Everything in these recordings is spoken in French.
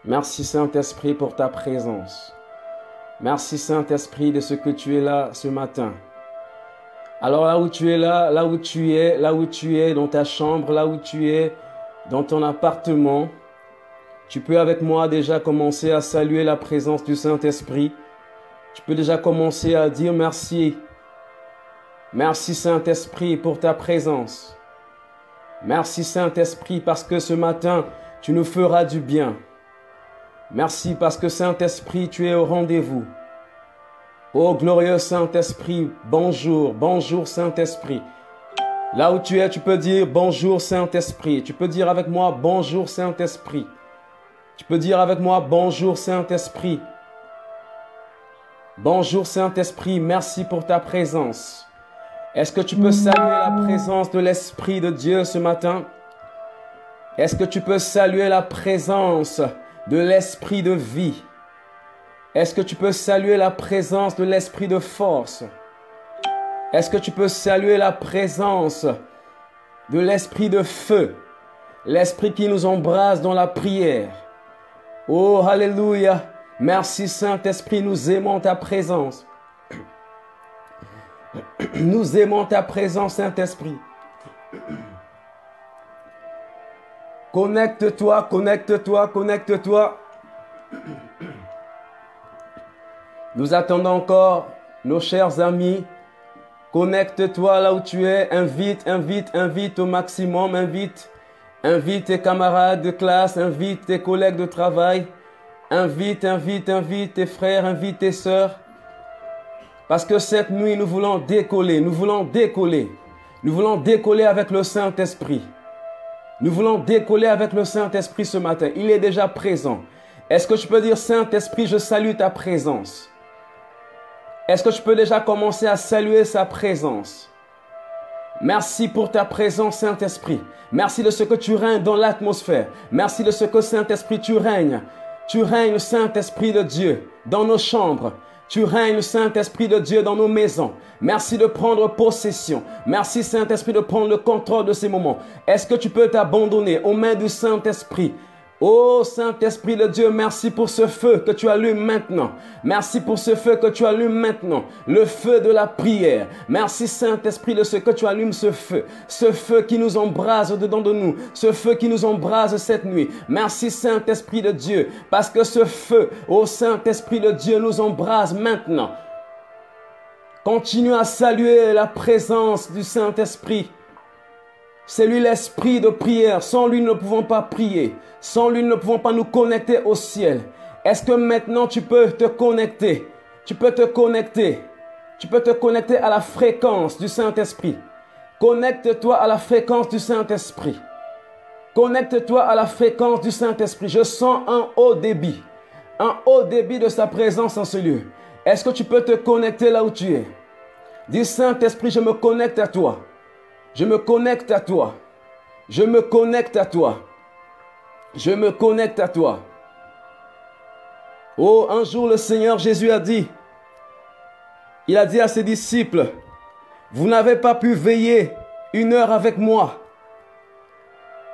Merci Saint-Esprit pour ta présence. Merci Saint-Esprit de ce que tu es là ce matin. Alors là où tu es là où tu es dans ta chambre, là où tu es dans ton appartement, tu peux avec moi déjà commencer à saluer la présence du Saint-Esprit. Tu peux déjà commencer à dire merci. Merci Saint-Esprit pour ta présence. Merci Saint-Esprit parce que ce matin, tu nous feras du bien. Merci parce que Saint-Esprit, tu es au rendez-vous. Ô glorieux Saint-Esprit, bonjour, bonjour Saint-Esprit. Là où tu es, tu peux dire bonjour Saint-Esprit. Tu peux dire avec moi bonjour Saint-Esprit. Tu peux dire avec moi bonjour Saint-Esprit. Bonjour Saint-Esprit, merci pour ta présence. Est-ce que tu peux saluer la présence de l'Esprit de Dieu ce matin? Est-ce que tu peux saluer la présence de l'Esprit de vie? Est-ce que tu peux saluer la présence de l'Esprit de force? Est-ce que tu peux saluer la présence de l'Esprit de feu? L'Esprit qui nous embrase dans la prière. Oh, alléluia! Merci Saint-Esprit, nous aimons ta présence. Nous aimons ta présence, Saint-Esprit. Connecte-toi, connecte-toi, connecte-toi. Nous attendons encore nos chers amis. Connecte-toi là où tu es. Invite, invite, invite au maximum. Invite tes camarades de classe. Invite tes collègues de travail. Invite tes frères. Invite tes sœurs. Parce que cette nuit, nous voulons décoller. Nous voulons décoller. Nous voulons décoller avec le Saint-Esprit. Nous voulons décoller avec le Saint-Esprit ce matin. Il est déjà présent. Est-ce que tu peux dire, Saint-Esprit, je salue ta présence? Est-ce que tu peux déjà commencer à saluer sa présence? Merci pour ta présence, Saint-Esprit. Merci de ce que tu règnes dans l'atmosphère. Merci de ce que, Saint-Esprit, tu règnes. Tu règnes, Saint-Esprit de Dieu, dans nos chambres. Tu règnes, Saint-Esprit de Dieu, dans nos maisons. Merci de prendre possession. Merci, Saint-Esprit, de prendre le contrôle de ces moments. Est-ce que tu peux t'abandonner aux mains du Saint-Esprit? Oh Saint-Esprit de Dieu, merci pour ce feu que tu allumes maintenant. Merci pour ce feu que tu allumes maintenant. Le feu de la prière. Merci Saint-Esprit de ce que tu allumes ce feu. Ce feu qui nous embrase au-dedans de nous. Ce feu qui nous embrase cette nuit. Merci Saint-Esprit de Dieu. Parce que ce feu, oh Saint-Esprit de Dieu, nous embrase maintenant. Continue à saluer la présence du Saint-Esprit. C'est lui l'esprit de prière. Sans lui, nous ne pouvons pas prier. Sans lui, nous ne pouvons pas nous connecter au ciel. Est-ce que maintenant, tu peux te connecter? Tu peux te connecter. Tu peux te connecter à la fréquence du Saint-Esprit. Connecte-toi à la fréquence du Saint-Esprit. Connecte-toi à la fréquence du Saint-Esprit. Je sens un haut débit. Un haut débit de sa présence en ce lieu. Est-ce que tu peux te connecter là où tu es? Dis Saint-Esprit, je me connecte à toi. Je me connecte à toi. Je me connecte à toi. Je me connecte à toi. Oh, un jour le Seigneur Jésus a dit, il a dit à ses disciples, vous n'avez pas pu veiller 1 heure avec moi.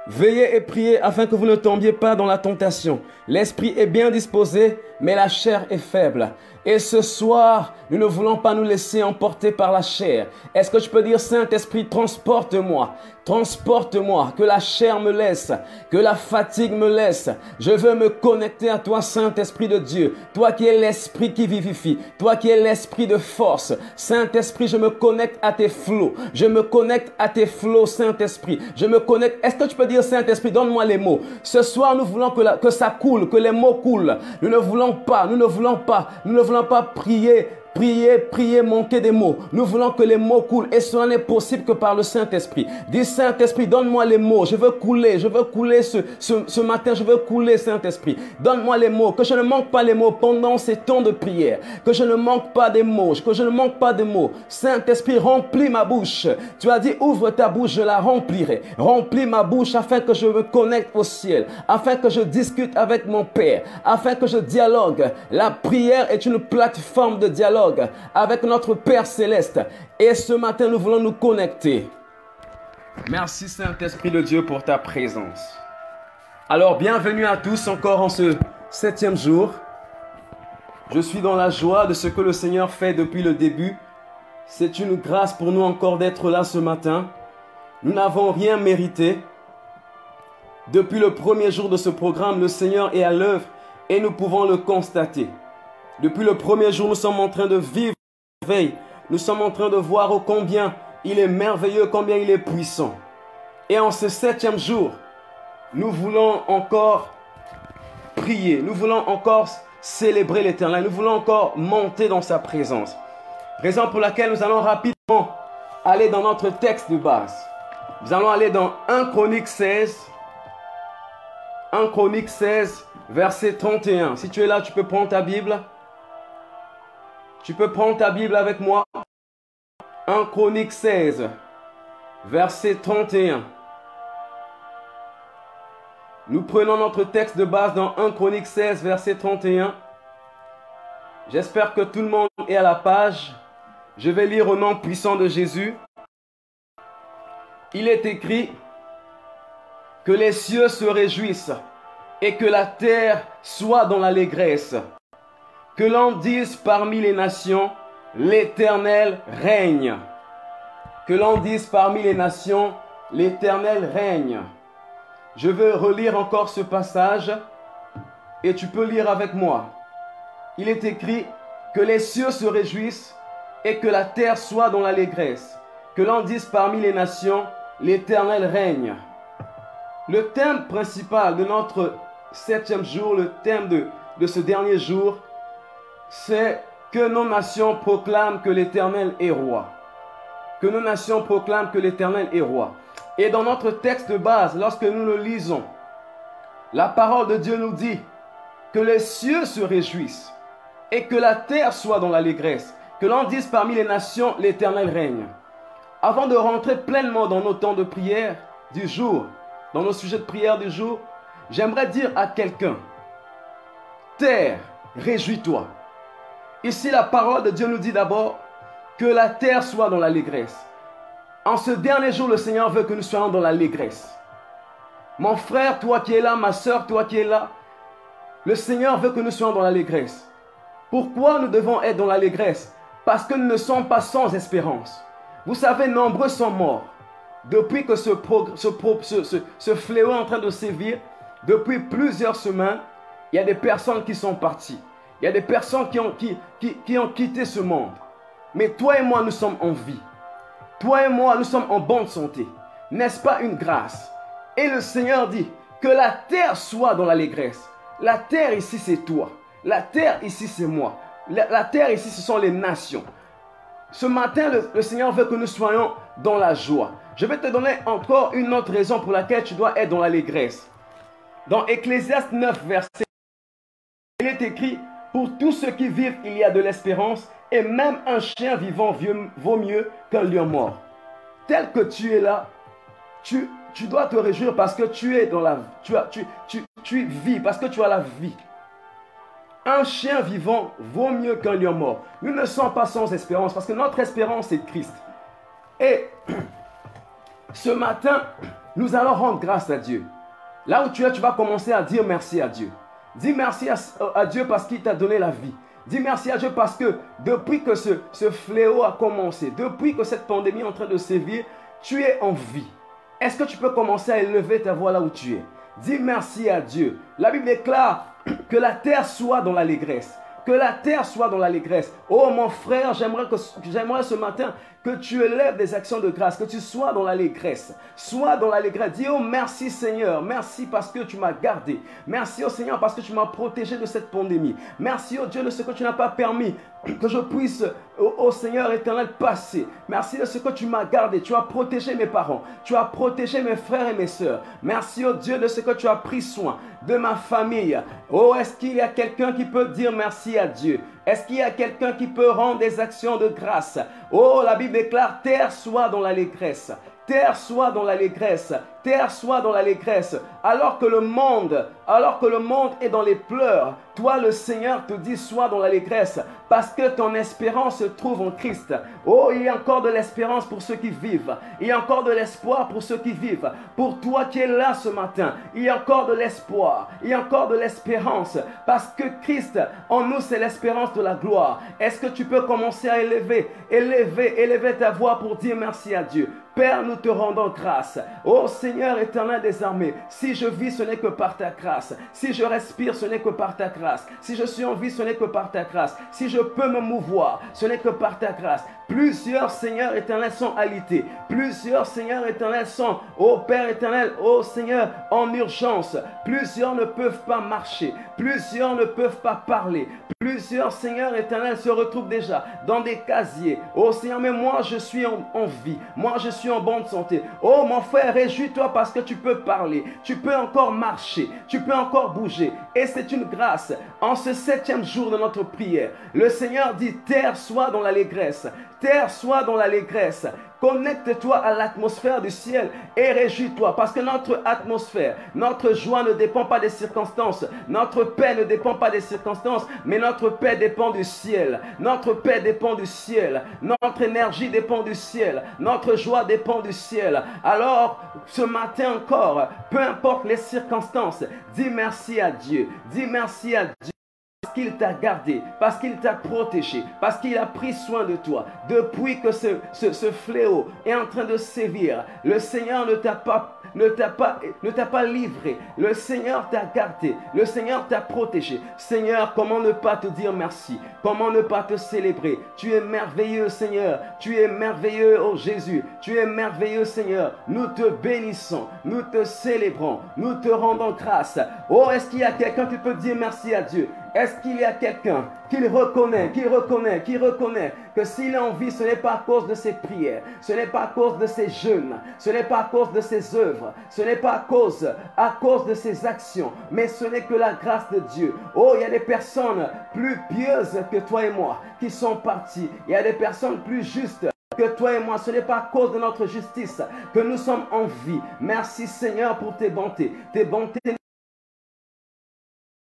Veillez et priez afin que vous ne tombiez pas dans la tentation. L'esprit est bien disposé, mais la chair est faible. Et ce soir, nous ne voulons pas nous laisser emporter par la chair. Est-ce que je peux dire, Saint-Esprit, transporte-moi. Transporte-moi, que la chair me laisse, que la fatigue me laisse. Je veux me connecter à toi, Saint-Esprit de Dieu. Toi qui es l'Esprit qui vivifie. Toi qui es l'Esprit de force. Saint-Esprit, je me connecte à tes flots. Je me connecte à tes flots, Saint-Esprit. Je me connecte. Est-ce que tu peux dire, Saint-Esprit, donne-moi les mots. Ce soir, nous voulons que ça coule, que les mots coulent. Nous ne voulons pas prier, manquer des mots. Nous voulons que les mots coulent et cela n'est possible que par le Saint-Esprit. Dis Saint-Esprit, donne-moi les mots. Je veux couler ce matin, je veux couler Saint-Esprit. Donne-moi les mots, que je ne manque pas les mots pendant ces temps de prière. Que je ne manque pas des mots, que je ne manque pas de mots. Saint-Esprit, remplis ma bouche. Tu as dit, ouvre ta bouche, je la remplirai. Remplis ma bouche afin que je me connecte au ciel, afin que je discute avec mon Père, afin que je dialogue. La prière est une plateforme de dialogue avec notre Père Céleste. Et ce matin, nous voulons nous connecter. Merci Saint-Esprit de Dieu pour ta présence. Alors, bienvenue à tous encore en ce 7e jour. Je suis dans la joie de ce que le Seigneur fait depuis le début. C'est une grâce pour nous encore d'être là ce matin. Nous n'avons rien mérité. Depuis le premier jour de ce programme, le Seigneur est à l'œuvre et nous pouvons le constater. Depuis le premier jour, nous sommes en train de vivre la veille. Nous sommes en train de voir ô combien il est merveilleux, combien il est puissant. Et en ce 7e jour, nous voulons encore prier. Nous voulons encore célébrer l'Éternel. Nous voulons encore monter dans sa présence. Raison pour laquelle nous allons rapidement aller dans notre texte de base. Nous allons aller dans 1 Chronique 16. 1 Chronique 16, verset 31. Si tu es là, tu peux prendre ta Bible. Tu peux prendre ta Bible avec moi. 1 Chronique 16, verset 31. Nous prenons notre texte de base dans 1 Chronique 16, verset 31. J'espère que tout le monde est à la page. Je vais lire au nom puissant de Jésus. Il est écrit que les cieux se réjouissent et que la terre soit dans l'allégresse. Que l'on dise parmi les nations, l'Éternel règne. Que l'on dise parmi les nations, l'Éternel règne. Je veux relire encore ce passage et tu peux lire avec moi. Il est écrit que les cieux se réjouissent et que la terre soit dans l'allégresse. Que l'on dise parmi les nations, l'Éternel règne. Le thème principal de notre 7e jour, le thème de ce dernier jour, c'est que nos nations proclament que l'Éternel est roi. Que nos nations proclament que l'Éternel est roi. Et dans notre texte de base, lorsque nous le lisons, la parole de Dieu nous dit que les cieux se réjouissent et que la terre soit dans l'allégresse. Que l'on dise parmi les nations, l'Éternel règne. Avant de rentrer pleinement dans nos temps de prière du jour, dans nos sujets de prière du jour, j'aimerais dire à quelqu'un, terre, réjouis-toi. Ici, la parole de Dieu nous dit d'abord que la terre soit dans l'allégresse. En ce dernier jour, le Seigneur veut que nous soyons dans l'allégresse. Mon frère, toi qui es là, ma soeur, toi qui es là, le Seigneur veut que nous soyons dans l'allégresse. Pourquoi nous devons être dans l'allégresse? Parce que nous ne sommes pas sans espérance. Vous savez, nombreux sont morts. Depuis que ce fléau est en train de sévir, depuis plusieurs semaines, il y a des personnes qui sont parties. Il y a des personnes qui ont quitté ce monde. Mais toi et moi, nous sommes en vie. Toi et moi, nous sommes en bonne santé. N'est-ce pas une grâce? Et le Seigneur dit que la terre soit dans l'allégresse. La terre ici, c'est toi. La terre ici, c'est moi. La terre ici, ce sont les nations. Ce matin, le Seigneur veut que nous soyons dans la joie. Je vais te donner encore une autre raison pour laquelle tu dois être dans l'allégresse. Dans Ecclésiaste 9, verset 1, il est écrit: pour tous ceux qui vivent, il y a de l'espérance, et même un chien vivant vaut mieux qu'un lion mort. Tel que tu es là, tu dois te réjouir parce que tu es dans la tu vis, parce que tu as la vie. Un chien vivant vaut mieux qu'un lion mort. Nous ne sommes pas sans espérance parce que notre espérance est Christ. Et ce matin, nous allons rendre grâce à Dieu. Là où tu es, tu vas commencer à dire merci à Dieu. Dis merci à Dieu parce qu'il t'a donné la vie. Dis merci à Dieu parce que depuis que ce fléau a commencé, depuis que cette pandémie est en train de sévir, tu es en vie. Est-ce que tu peux commencer à élever ta voix là où tu es? Dis merci à Dieu. La Bible déclare que la terre soit dans l'allégresse. Que la terre soit dans l'allégresse. Oh mon frère, j'aimerais ce matin que tu élèves des actions de grâce, que tu sois dans l'allégresse. Sois dans l'allégresse. Dis oh merci Seigneur, merci parce que tu m'as gardé. Merci oh Seigneur parce que tu m'as protégé de cette pandémie. Merci oh Dieu de ce que tu n'as pas permis que je puisse, oh Seigneur éternel, passer. Merci de ce que tu m'as gardé. Tu as protégé mes parents. Tu as protégé mes frères et mes sœurs. Merci oh Dieu de ce que tu as pris soin de ma famille. Oh, est-ce qu'il y a quelqu'un qui peut dire merci à Dieu? Est-ce qu'il y a quelqu'un qui peut rendre des actions de grâce? Oh, la Bible déclare, terre soit dans l'allégresse. Terre soit dans l'allégresse. terre soit dans l'allégresse. Alors que le monde est dans les pleurs, toi le Seigneur te dit sois dans l'allégresse parce que ton espérance se trouve en Christ. Oh, il y a encore de l'espérance pour ceux qui vivent. Il y a encore de l'espoir pour ceux qui vivent. Pour toi qui es là ce matin, il y a encore de l'espoir. Il y a encore de l'espérance parce que Christ en nous c'est l'espérance de la gloire. Est-ce que tu peux commencer à élever ta voix pour dire merci à Dieu? Père, nous te rendons grâce. Ô Seigneur éternel des armées, si je vis, ce n'est que par ta grâce. Si je respire, ce n'est que par ta grâce. Si je suis en vie, ce n'est que par ta grâce. Si je peux me mouvoir, ce n'est que par ta grâce. Plusieurs Seigneurs éternels sont alités. Plusieurs Seigneurs éternels sont, ô Père éternel, ô Seigneur, en urgence. Plusieurs ne peuvent pas marcher. Plusieurs ne peuvent pas parler. Plusieurs Seigneurs éternels se retrouvent déjà dans des casiers. Oh Seigneur, mais moi je suis en vie. Moi je suis en bonne santé. Oh mon frère, réjouis-toi parce que tu peux parler. Tu peux encore marcher. Tu peux encore bouger. Et c'est une grâce. En ce 7e jour de notre prière, le Seigneur dit, terre soit dans l'allégresse. Terre soit dans l'allégresse. Connecte-toi à l'atmosphère du ciel et réjouis-toi parce que notre atmosphère, notre joie ne dépend pas des circonstances. Notre paix ne dépend pas des circonstances, mais notre paix dépend du ciel. Notre paix dépend du ciel. Notre énergie dépend du ciel. Notre joie dépend du ciel. Alors, ce matin encore, peu importe les circonstances, dis merci à Dieu. Dis merci à Dieu. Parce qu'il t'a gardé, parce qu'il t'a protégé, parce qu'il a pris soin de toi. Depuis que ce fléau est en train de sévir, le Seigneur ne t'a pas livré. Le Seigneur t'a gardé. Le Seigneur t'a protégé. Seigneur, comment ne pas te dire merci? Comment ne pas te célébrer? Tu es merveilleux, Seigneur. Tu es merveilleux, oh Jésus. Tu es merveilleux, Seigneur. Nous te bénissons. Nous te célébrons. Nous te rendons grâce. Oh, est-ce qu'il y a quelqu'un qui peut dire merci à Dieu? Est-ce qu'il y a quelqu'un qui reconnaît que s'il est en vie, ce n'est pas à cause de ses prières, ce n'est pas à cause de ses jeûnes, ce n'est pas à cause de ses œuvres, ce n'est pas à cause de ses actions, mais ce n'est que la grâce de Dieu. Oh, il y a des personnes plus pieuses que toi et moi qui sont parties. Il y a des personnes plus justes que toi et moi. Ce n'est pas à cause de notre justice que nous sommes en vie. Merci Seigneur pour tes bontés. Tes bontés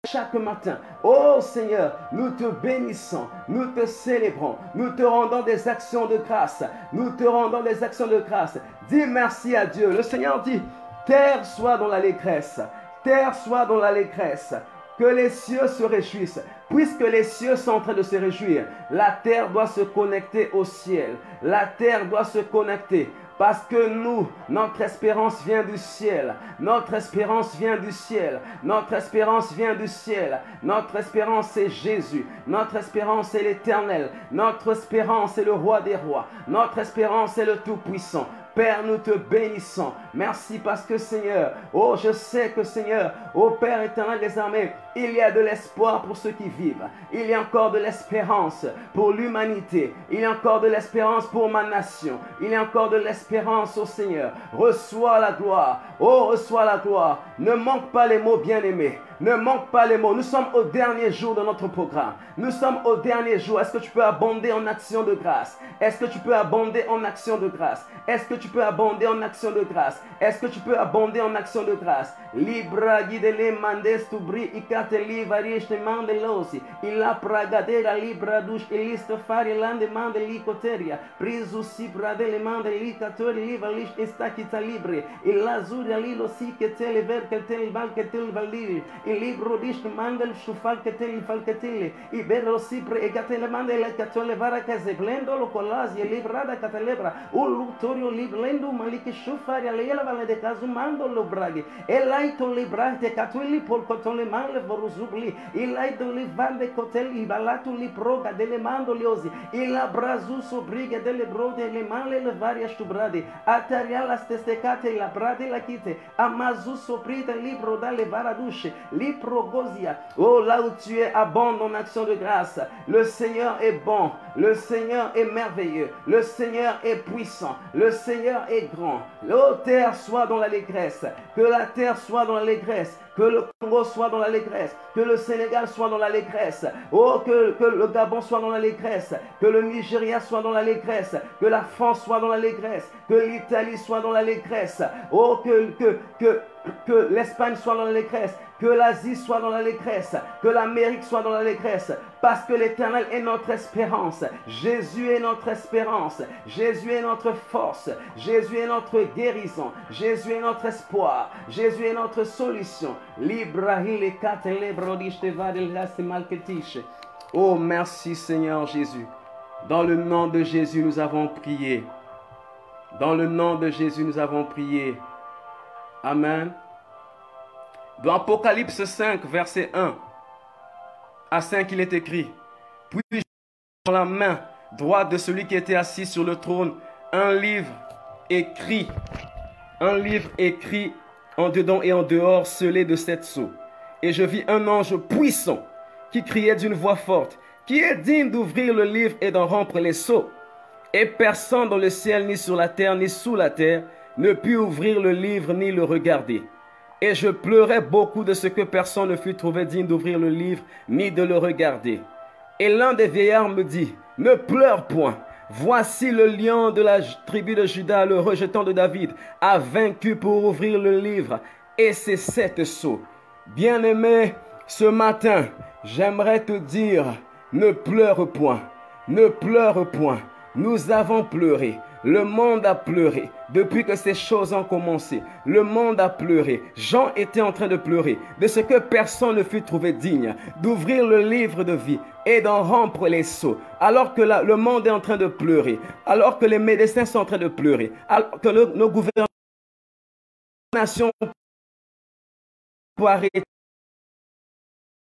chaque matin. Oh Seigneur, nous te bénissons, nous te célébrons, nous te rendons des actions de grâce. Nous te rendons des actions de grâce. Dis merci à Dieu. Le Seigneur dit, terre soit dans l'allégresse. Terre soit dans l'allégresse. Que les cieux se réjouissent. Puisque les cieux sont en train de se réjouir, la terre doit se connecter au ciel. La terre doit se connecter. Parce que nous, notre espérance vient du ciel. Notre espérance vient du ciel. Notre espérance vient du ciel. Notre espérance c'est Jésus. Notre espérance c'est l'Éternel. Notre espérance c'est le Roi des rois. Notre espérance c'est le Tout-Puissant. Père, nous te bénissons. Merci parce que Seigneur, oh je sais que Seigneur, oh Père éternel des armées, il y a de l'espoir pour ceux qui vivent. Il y a encore de l'espérance pour l'humanité. Il y a encore de l'espérance pour ma nation. Il y a encore de l'espérance au Seigneur. Reçois la gloire. Oh, reçois la gloire. Ne manque pas les mots bien-aimés. Ne manque pas les mots. Nous sommes au dernier jour de notre programme. Nous sommes au dernier jour. Est-ce que tu peux abonder en action de grâce? Est-ce que tu peux abonder en action de grâce? Est-ce que tu peux abonder en action de grâce? Est-ce que tu peux abonder en action de grâce? Libra guidele mandes tu bri icate livarish te mandelosi. Illa pragadera libra dush eliste fari lande mande licoteria. Prisu si pradele mande licatori livalish estakita libre. Illa zuria lilo si che te le ver che te il val che te il valiri. Il libro dish mandel shufal che te il falcatele. Ibero sipre e catele mande le catole vara che se blendo lo colasi e librada catelebra. Un lutorio liblendo malike shufari lela vale de caso mando lo braghi. E laito librate catuli por cotole male voruzubli. Il laito livande coteli balato li proga delle mando liosi. Il abrazu sobriga delle brode le male le varie stubradi. Ataria las testecate la brade la kite. Amazu soprita libro dalle varadusce. Liprogosia. Oh, là où tu es, abonde en action de grâce. Le Seigneur est bon. Le Seigneur est merveilleux. Le Seigneur est puissant. Le Seigneur est grand. Oh, terre soit dans l'allégresse. Que la terre soit dans l'allégresse. Que le Congo soit dans l'allégresse. Que le Sénégal soit dans l'allégresse. Oh, que le Gabon soit dans l'allégresse. Que le Nigeria soit dans l'allégresse. Que la France soit dans l'allégresse. Que l'Italie soit dans l'allégresse. Oh, que l'Espagne soit dans l'allégresse. Que l'Asie soit dans l'allégresse. Que l'Amérique soit dans l'allégresse. Parce que l'Éternel est notre espérance. Jésus est notre espérance. Jésus est notre force. Jésus est notre guérison. Jésus est notre espoir. Jésus est notre solution. Oh, merci Seigneur Jésus. Dans le nom de Jésus, nous avons prié. Dans le nom de Jésus, nous avons prié. Amen. Dans Apocalypse 5, verset 1 à 5, il est écrit: puis dans la main droite de celui qui était assis sur le trône, un livre écrit en dedans et en dehors, scellé de 7 sceaux. Et je vis un ange puissant qui criait d'une voix forte: qui est digne d'ouvrir le livre et d'en rompre les sceaux? Et personne dans le ciel, ni sur la terre, ni sous la terre, ne put ouvrir le livre ni le regarder. Et je pleurais beaucoup de ce que personne ne fut trouvé digne d'ouvrir le livre ni de le regarder. Et l'un des vieillards me dit: ne pleure point. Voici le lion de la tribu de Juda, le rejetant de David, a vaincu pour ouvrir le livre et ses 7 sceaux. Bien-aimé, ce matin, j'aimerais te dire: ne pleure point, ne pleure point. Nous avons pleuré. Le monde a pleuré depuis que ces choses ont commencé. Le monde a pleuré. Jean était en train de pleurer de ce que personne ne fut trouvé digne d'ouvrir le livre de vie et d'en rompre les sceaux. Alors que le monde est en train de pleurer, alors que les médecins sont en train de pleurer, alors que nos gouvernements, nos nations pour arrêter.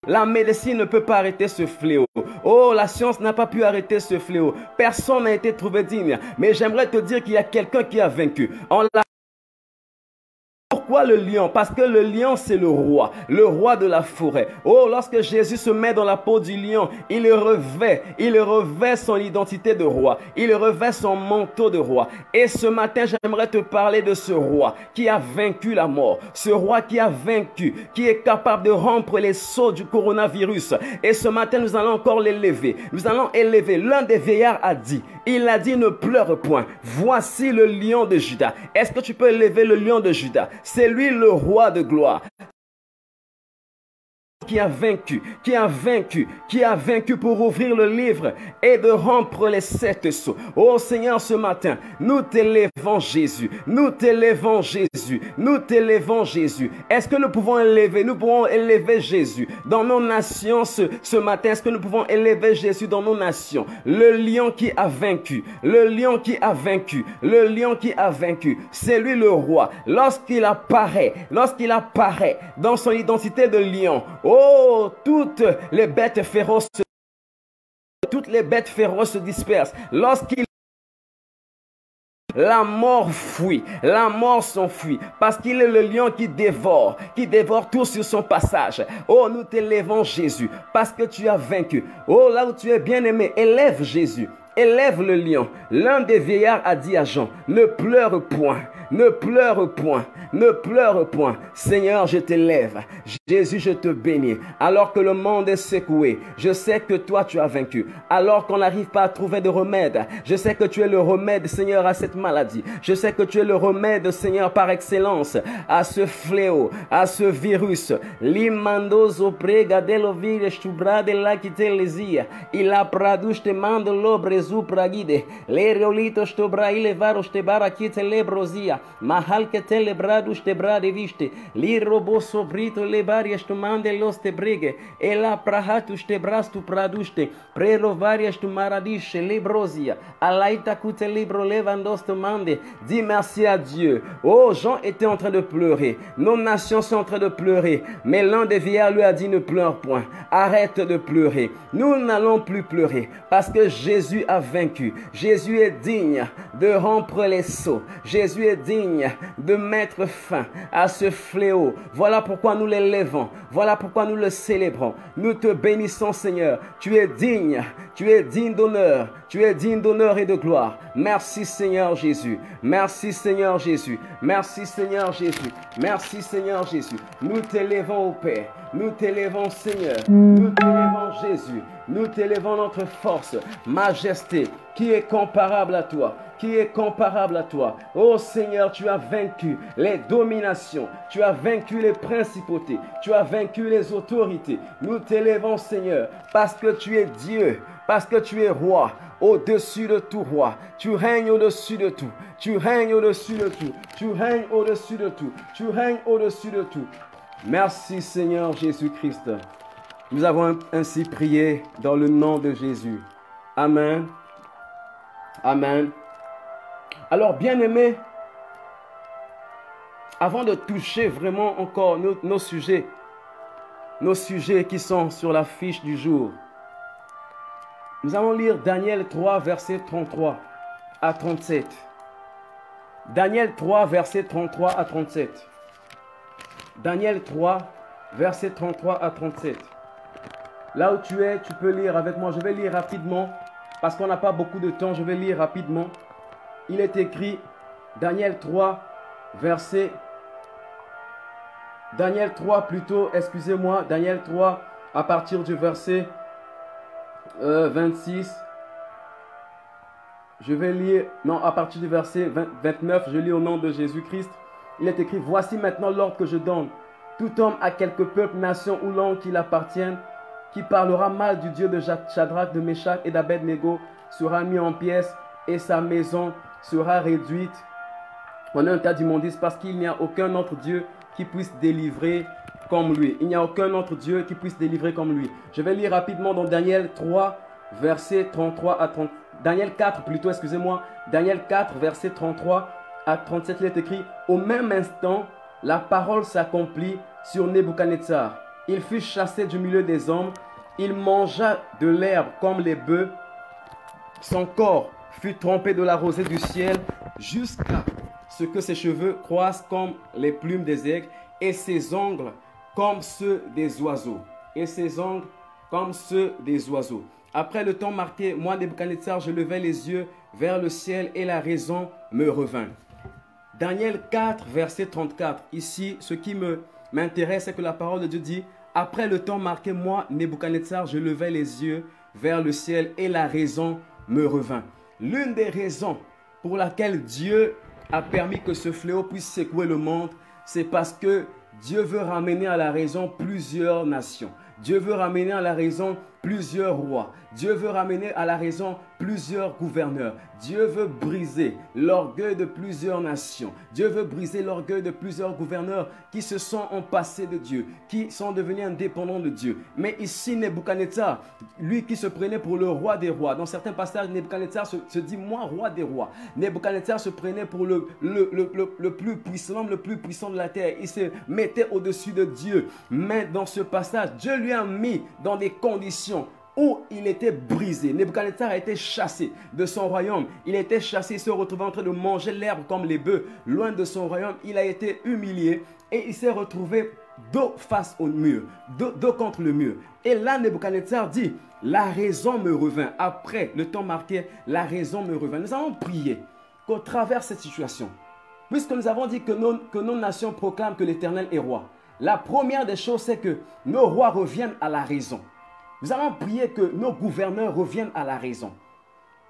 La médecine ne peut pas arrêter ce fléau. Oh, la science n'a pas pu arrêter ce fléau. Personne n'a été trouvé digne. Mais j'aimerais te dire qu'il y a quelqu'un qui a vaincu. Pourquoi le lion? Parce que le lion, c'est le roi de la forêt. Oh, lorsque Jésus se met dans la peau du lion, il revêt son identité de roi. Il revêt son manteau de roi. Et ce matin, j'aimerais te parler de ce roi qui a vaincu la mort. Ce roi qui a vaincu, qui est capable de rompre les sceaux du coronavirus. Et ce matin, nous allons encore l'élever. Nous allons élever. L'un des vieillards a dit, il a dit: ne pleure point. Voici le lion de Juda. Est-ce que tu peux élever le lion de Juda? C'est lui le roi de gloire. Qui a vaincu pour ouvrir le livre et de rompre les 7 sceaux. Oh Seigneur, ce matin, nous t'élevons Jésus, nous t'élevons Jésus, nous t'élevons Jésus. Est-ce que nous pouvons élever Jésus dans nos nations ce matin? Est-ce que nous pouvons élever Jésus dans nos nations? Le lion qui a vaincu, le lion qui a vaincu, le lion qui a vaincu, c'est lui le roi. Lorsqu'il apparaît dans son identité de lion, oh, toutes les bêtes féroces se dispersent. La mort fuit, la mort s'enfuit, parce qu'il est le lion qui dévore tout sur son passage. Oh, nous t'élèvons Jésus, parce que tu as vaincu. Oh, là où tu es bien-aimé, élève Jésus. Élève le lion. L'un des vieillards a dit à Jean: ne pleure point, ne pleure point, ne pleure point. Seigneur, je t'élève. Jésus, je te bénis. Alors que le monde est secoué, je sais que toi tu as vaincu. Alors qu'on n'arrive pas à trouver de remède, je sais que tu es le remède, Seigneur, à cette maladie. Je sais que tu es le remède, Seigneur, par excellence, à ce fléau, à ce virus. Limandozo prega de lovire stubra de la kitelesia. Il a pradouche te mande l'obre zupragide. Le reolito stobra ile varos te barakite lebrozia. Mahal que te lebradus te brade viste. Li robo sobrito le varias tu mande los te brege. E la prahatus te brastu praduste. Prero varias tu maradisce lebrozia. Alaita kute libro levandos te mande. Dis merci à Dieu. Oh, Jean était en train de pleurer. Nos nations sont en train de pleurer. Mais l'un des vieillards lui a dit: ne pleure point. Arrête de pleurer. Nous n'allons plus pleurer parce que Jésus a vaincu. Jésus est digne de rompre les sceaux. Jésus est digne de mettre fin à ce fléau. Voilà pourquoi nous l'élevons. Voilà pourquoi nous le célébrons. Nous te bénissons, Seigneur. Tu es digne d'honneur. Tu es digne d'honneur et de gloire. Merci, Seigneur Jésus. Merci, Seigneur Jésus. Merci, Seigneur Jésus. Merci, Seigneur Jésus. Nous t'élevons au Père. Nous t'élevons, Seigneur. Nous t'élevons, Jésus. Nous t'élevons, notre force, majesté, qui est comparable à toi. Qui est comparable à toi. Oh Seigneur, tu as vaincu les dominations. Tu as vaincu les principautés. Tu as vaincu les autorités. Nous t'élevons, Seigneur, parce que tu es Dieu. Parce que tu es roi, au-dessus de tout roi. Tu règnes au-dessus de tout. Tu règnes au-dessus de tout. Tu règnes au-dessus de tout. Tu règnes au-dessus de tout. Merci, Seigneur Jésus-Christ. Nous avons ainsi prié dans le nom de Jésus. Amen. Amen. Alors, bien-aimés, avant de toucher vraiment encore nos sujets qui sont sur la fiche du jour, nous allons lire Daniel 3, versets 33 à 37. Daniel 3, versets 33 à 37. Daniel 3, versets 33 à 37. Là où tu es, tu peux lire avec moi. Je vais lire rapidement parce qu'on n'a pas beaucoup de temps. Je vais lire rapidement. Il est écrit Daniel 3, verset... Daniel 3 plutôt, excusez-moi. Daniel 3 à partir du verset 26. Je vais lire... Non, à partir du verset 29, je lis au nom de Jésus-Christ. Il est écrit, voici maintenant l'ordre que je donne. Tout homme à quelque peuple, nation ou langue qu'il appartienne, qui parlera mal du Dieu de Shadrach, de Meshach et d'Abednego, sera mis en pièces et sa maison sera réduite en un tas d'immondices parce qu'il n'y a aucun autre Dieu qui puisse délivrer comme lui. Il n'y a aucun autre Dieu qui puisse délivrer comme lui. Je vais lire rapidement dans Daniel 3, verset 33 à 30. Daniel 4 plutôt, excusez-moi. Daniel 4, verset 33 à 37, il est écrit, au même instant, la parole s'accomplit sur Nebuchadnezzar. Il fut chassé du milieu des hommes. Il mangea de l'herbe comme les bœufs. Son corps fut trempé de la rosée du ciel jusqu'à ce que ses cheveux croissent comme les plumes des aigles et ses ongles comme ceux des oiseaux. Et ses ongles comme ceux des oiseaux. Après le temps marqué, moi, Nebuchadnezzar, je levai les yeux vers le ciel et la raison me revint. Daniel 4, verset 34. Ici, ce qui m'intéresse, c'est que la parole de Dieu dit, après le temps marqué, moi, Nebuchadnezzar, je levai les yeux vers le ciel et la raison me revint. L'une des raisons pour laquelle Dieu a permis que ce fléau puisse secouer le monde, c'est parce que Dieu veut ramener à la raison plusieurs nations. Dieu veut ramener à la raison plusieurs rois. Dieu veut ramener à la raison plusieurs gouverneurs. Dieu veut briser l'orgueil de plusieurs nations. Dieu veut briser l'orgueil de plusieurs gouverneurs qui se sont empassés de Dieu, qui sont devenus indépendants de Dieu. Mais ici, Nebuchadnezzar, lui qui se prenait pour le roi des rois, dans certains passages, Nebuchadnezzar se dit, moi, roi des rois. Nebuchadnezzar se prenait pour le plus puissant, l'homme le plus puissant de la terre. Il se mettait au-dessus de Dieu. Mais dans ce passage, Dieu lui a mis dans des conditions où il était brisé. Nebuchadnezzar a été chassé de son royaume. Il a été chassé, il se retrouvait en train de manger l'herbe comme les bœufs. Loin de son royaume, il a été humilié et il s'est retrouvé dos face au mur, dos contre le mur. Et là, Nebuchadnezzar dit, la raison me revint. Après le temps marqué, la raison me revint. Nous allons prier qu'au travers de cette situation, puisque nous avons dit que nos nations proclament que l'Éternel est roi, la première des choses, c'est que nos rois reviennent à la raison. Nous allons prier que nos gouverneurs reviennent à la raison.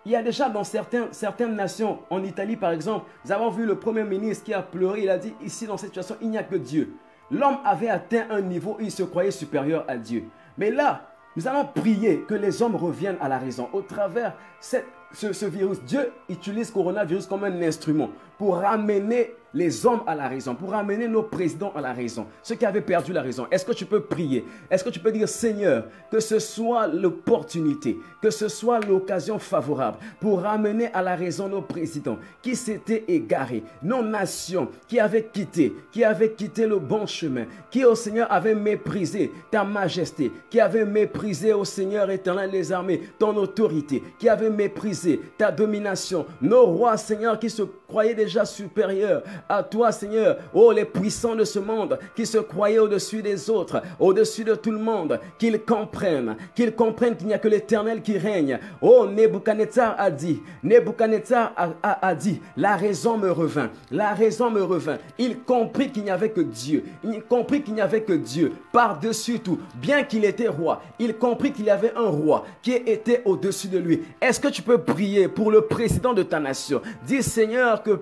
Il y a déjà dans certaines nations, en Italie par exemple, nous avons vu le premier ministre qui a pleuré, il a dit, ici dans cette situation, il n'y a que Dieu. L'homme avait atteint un niveau où il se croyait supérieur à Dieu. Mais là, nous allons prier que les hommes reviennent à la raison. Au travers ce virus, Dieu utilise coronavirus comme un instrument pour ramener les hommes à la raison, pour ramener nos présidents à la raison, ceux qui avaient perdu la raison. Est-ce que tu peux prier? Est-ce que tu peux dire, Seigneur, que ce soit l'opportunité, que ce soit l'occasion favorable pour ramener à la raison nos présidents qui s'étaient égarés, nos nations qui avaient quitté le bon chemin, qui au Seigneur avaient méprisé ta majesté, qui avaient méprisé au Seigneur éternel des armées, ton autorité, qui avaient méprisé ta domination, nos rois, Seigneur, qui se croyaient déjà supérieurs à toi, Seigneur, oh les puissants de ce monde, qui se croyaient au-dessus des autres, au-dessus de tout le monde, qu'ils comprennent qu'il n'y a que l'Éternel qui règne. Oh, Nebuchadnezzar a dit, a dit, la raison me revint, la raison me revint. Il comprit qu'il n'y avait que Dieu, il comprit qu'il n'y avait que Dieu par-dessus tout, bien qu'il était roi, il comprit qu'il y avait un roi qui était au-dessus de lui. Est-ce que tu peux prier pour le président de ta nation? Dis, Seigneur, que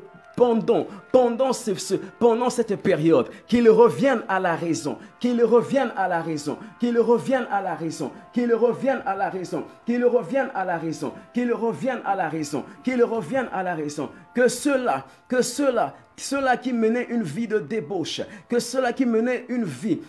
pendant cette période, qu'il revienne à la raison, qu'il revienne à la raison, qu'il revienne à la raison, qu'il revienne à la raison, qu'il revienne à la raison, qu'il revienne à la raison, qu'il revienne à la raison, que ceux-là qui menaient une vie de débauche, que ceux-là qui menaient une vie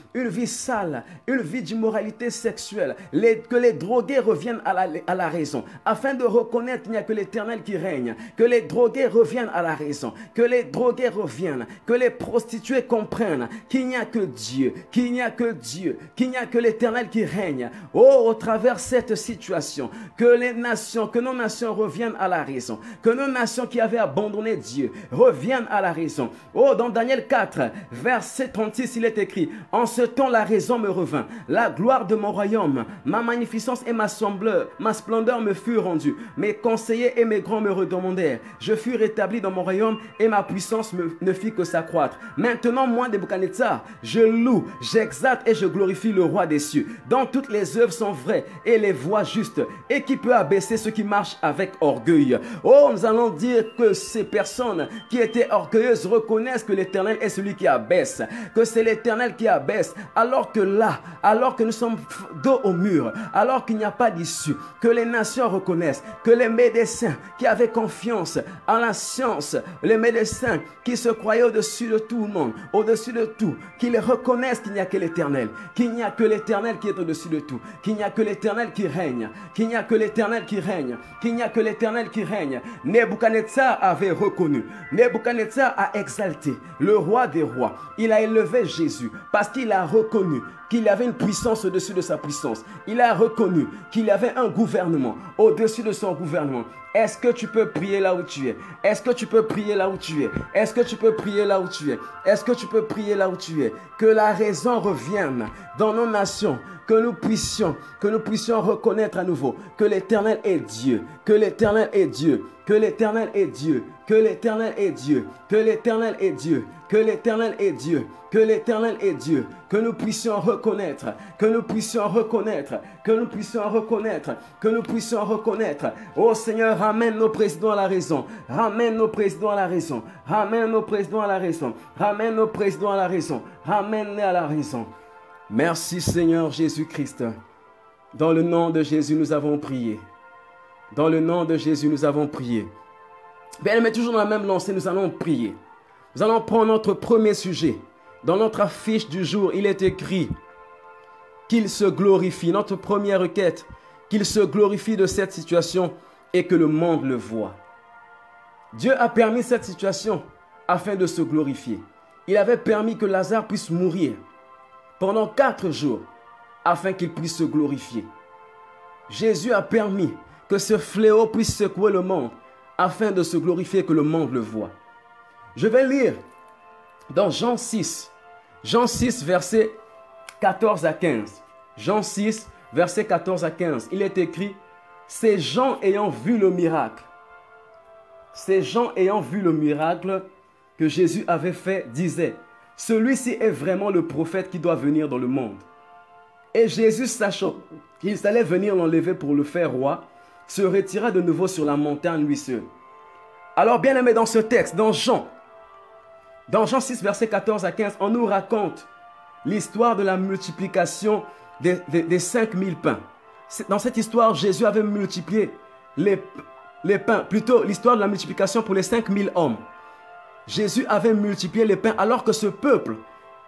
sale, une vie d'immoralité sexuelle, que les drogués reviennent à la raison, afin de reconnaître qu'il n'y a que l'Éternel qui règne, que les drogués reviennent à la raison, que les drogués reviennent, que les prostituées comprennent qu'il n'y a que Dieu, qu'il n'y a que Dieu, qu'il n'y a que l'Éternel qui règne. Oh, au travers de cette situation, que nos nations reviennent à la raison, que nos nations qui avaient abandonné Dieu reviennent à la raison. Oh, dans Daniel 4, verset 36, il est écrit: en ce temps, la raison me revint, la gloire de mon royaume, ma magnificence et ma splendeur me furent rendues. Mes conseillers et mes grands me redemandèrent. Je fus rétabli dans mon royaume et ma puissance ne fit que s'accroître. Maintenant, moi, Nebuchadnezzar, je loue, j'exalte et je glorifie le roi des cieux, dont toutes les œuvres sont vraies et les voies justes, et qui peut abaisser ceux qui marchent avec orgueil. Oh, nous allons dire que ces personnes qui étaient orgueilleuses reconnaissent que l'Éternel est celui qui abaisse, que c'est l'Éternel qui abaisse, alors que nous sommes dos au mur, alors qu'il n'y a pas d'issue, que les nations reconnaissent, que les médecins qui avaient confiance en la science, les médecins qui se croyaient au-dessus de tout le monde, au-dessus de tout, qu'ils reconnaissent qu'il n'y a que l'Éternel, qu'il n'y a que l'Éternel qui est au-dessus de tout, qu'il n'y a que l'Éternel qui règne, qu'il n'y a que l'Éternel qui règne, qu'il n'y a que l'Éternel qui règne. Nebuchadnezzar avait reconnu, Nebuchadnezzar a exalté le roi des rois, il a élevé Jésus parce qu'il a reconnu qu'il avait une puissance au-dessus de sa puissance. Il a reconnu qu'il y avait un gouvernement au-dessus de son gouvernement. Est-ce que tu peux prier là où tu es? Est-ce que tu peux prier là où tu es? Est-ce que tu peux prier là où tu es? Est-ce que tu peux prier là où tu es? Que la raison revienne dans nos nations, que nous puissions reconnaître à nouveau que l'Éternel est Dieu, que l'Éternel est Dieu, que l'Éternel est Dieu, que l'Éternel est Dieu, que l'Éternel est Dieu, que l'Éternel est Dieu, que l'Éternel est Dieu, que nous puissions reconnaître, que nous puissions reconnaître, que nous puissions reconnaître, que nous puissions reconnaître. Oh Seigneur, ramène nos présidents à la raison, ramène nos présidents à la raison, ramène nos présidents à la raison, ramène nos présidents à la raison, ramène-les à la raison. Merci Seigneur Jésus-Christ. Dans le nom de Jésus, nous avons prié. Dans le nom de Jésus, nous avons prié. Bien, mais toujours dans la même lancée, nous allons prier. Nous allons prendre notre premier sujet. Dans notre affiche du jour, il est écrit qu'il se glorifie. Notre première requête, qu'il se glorifie de cette situation et que le monde le voit. Dieu a permis cette situation afin de se glorifier. Il avait permis que Lazare puisse mourir pendant 4 jours afin qu'il puisse se glorifier. Jésus a permis que ce fléau puisse secouer le monde afin de se glorifier, que le monde le voit. Je vais lire dans Jean 6, versets 14 à 15. Jean 6, versets 14 à 15. Il est écrit: ces gens ayant vu le miracle, que Jésus avait fait, disaient: celui-ci est vraiment le prophète qui doit venir dans le monde. Et Jésus, sachant qu'il allait venir l'enlever pour le faire roi, se retira de nouveau sur la montagne lui seul. Alors, bien aimé, dans ce texte, dans Jean 6, versets 14 à 15, on nous raconte l'histoire de la multiplication des 5000 pains. Dans cette histoire, Jésus avait multiplié les pains, plutôt l'histoire de la multiplication pour les 5000 hommes. Jésus avait multiplié les pains alors que ce peuple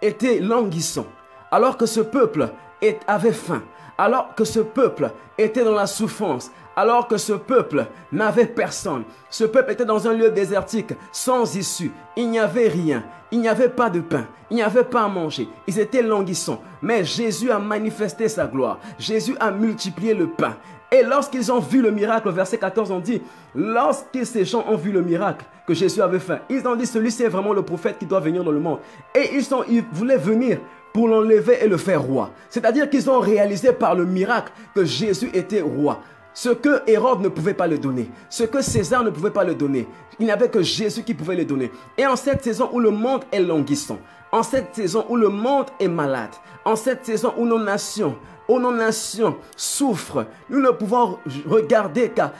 était languissant, alors que ce peuple avait faim, alors que ce peuple était dans la souffrance, alors que ce peuple n'avait personne. Ce peuple était dans un lieu désertique, sans issue. Il n'y avait rien. Il n'y avait pas de pain. Il n'y avait pas à manger. Ils étaient languissants. Mais Jésus a manifesté sa gloire. Jésus a multiplié le pain. Et lorsqu'ils ont vu le miracle, verset 14, on dit, lorsque ces gens ont vu le miracle que Jésus avait fait, ils ont dit, celui-ci est vraiment le prophète qui doit venir dans le monde. Et ils voulaient venir pour l'enlever et le faire roi. C'est-à-dire qu'ils ont réalisé par le miracle que Jésus était roi. Ce que Hérode ne pouvait pas le donner, ce que César ne pouvait pas le donner, il n'y avait que Jésus qui pouvait le donner. Et en cette saison où le monde est languissant, en cette saison où le monde est malade, en cette saison où nos nations souffrent, nous ne pouvons regarder qu'à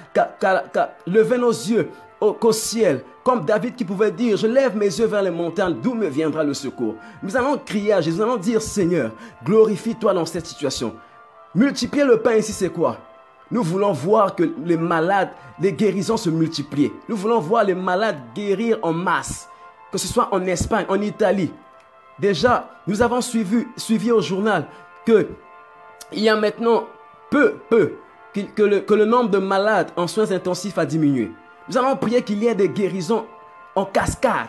lever nos yeux qu'au ciel, comme David qui pouvait dire, je lève mes yeux vers les montagnes, d'où me viendra le secours. Nous allons crier à Jésus, nous allons dire, Seigneur, glorifie-toi dans cette situation. Multiplier le pain ici, c'est quoi? Nous voulons voir que les malades, les guérisons se multiplient. Nous voulons voir les malades guérir en masse, que ce soit en Espagne, en Italie. Déjà, nous avons suivi au journal qu'il y a maintenant que le nombre de malades en soins intensifs a diminué. Nous allons prier qu'il y ait des guérisons en cascade,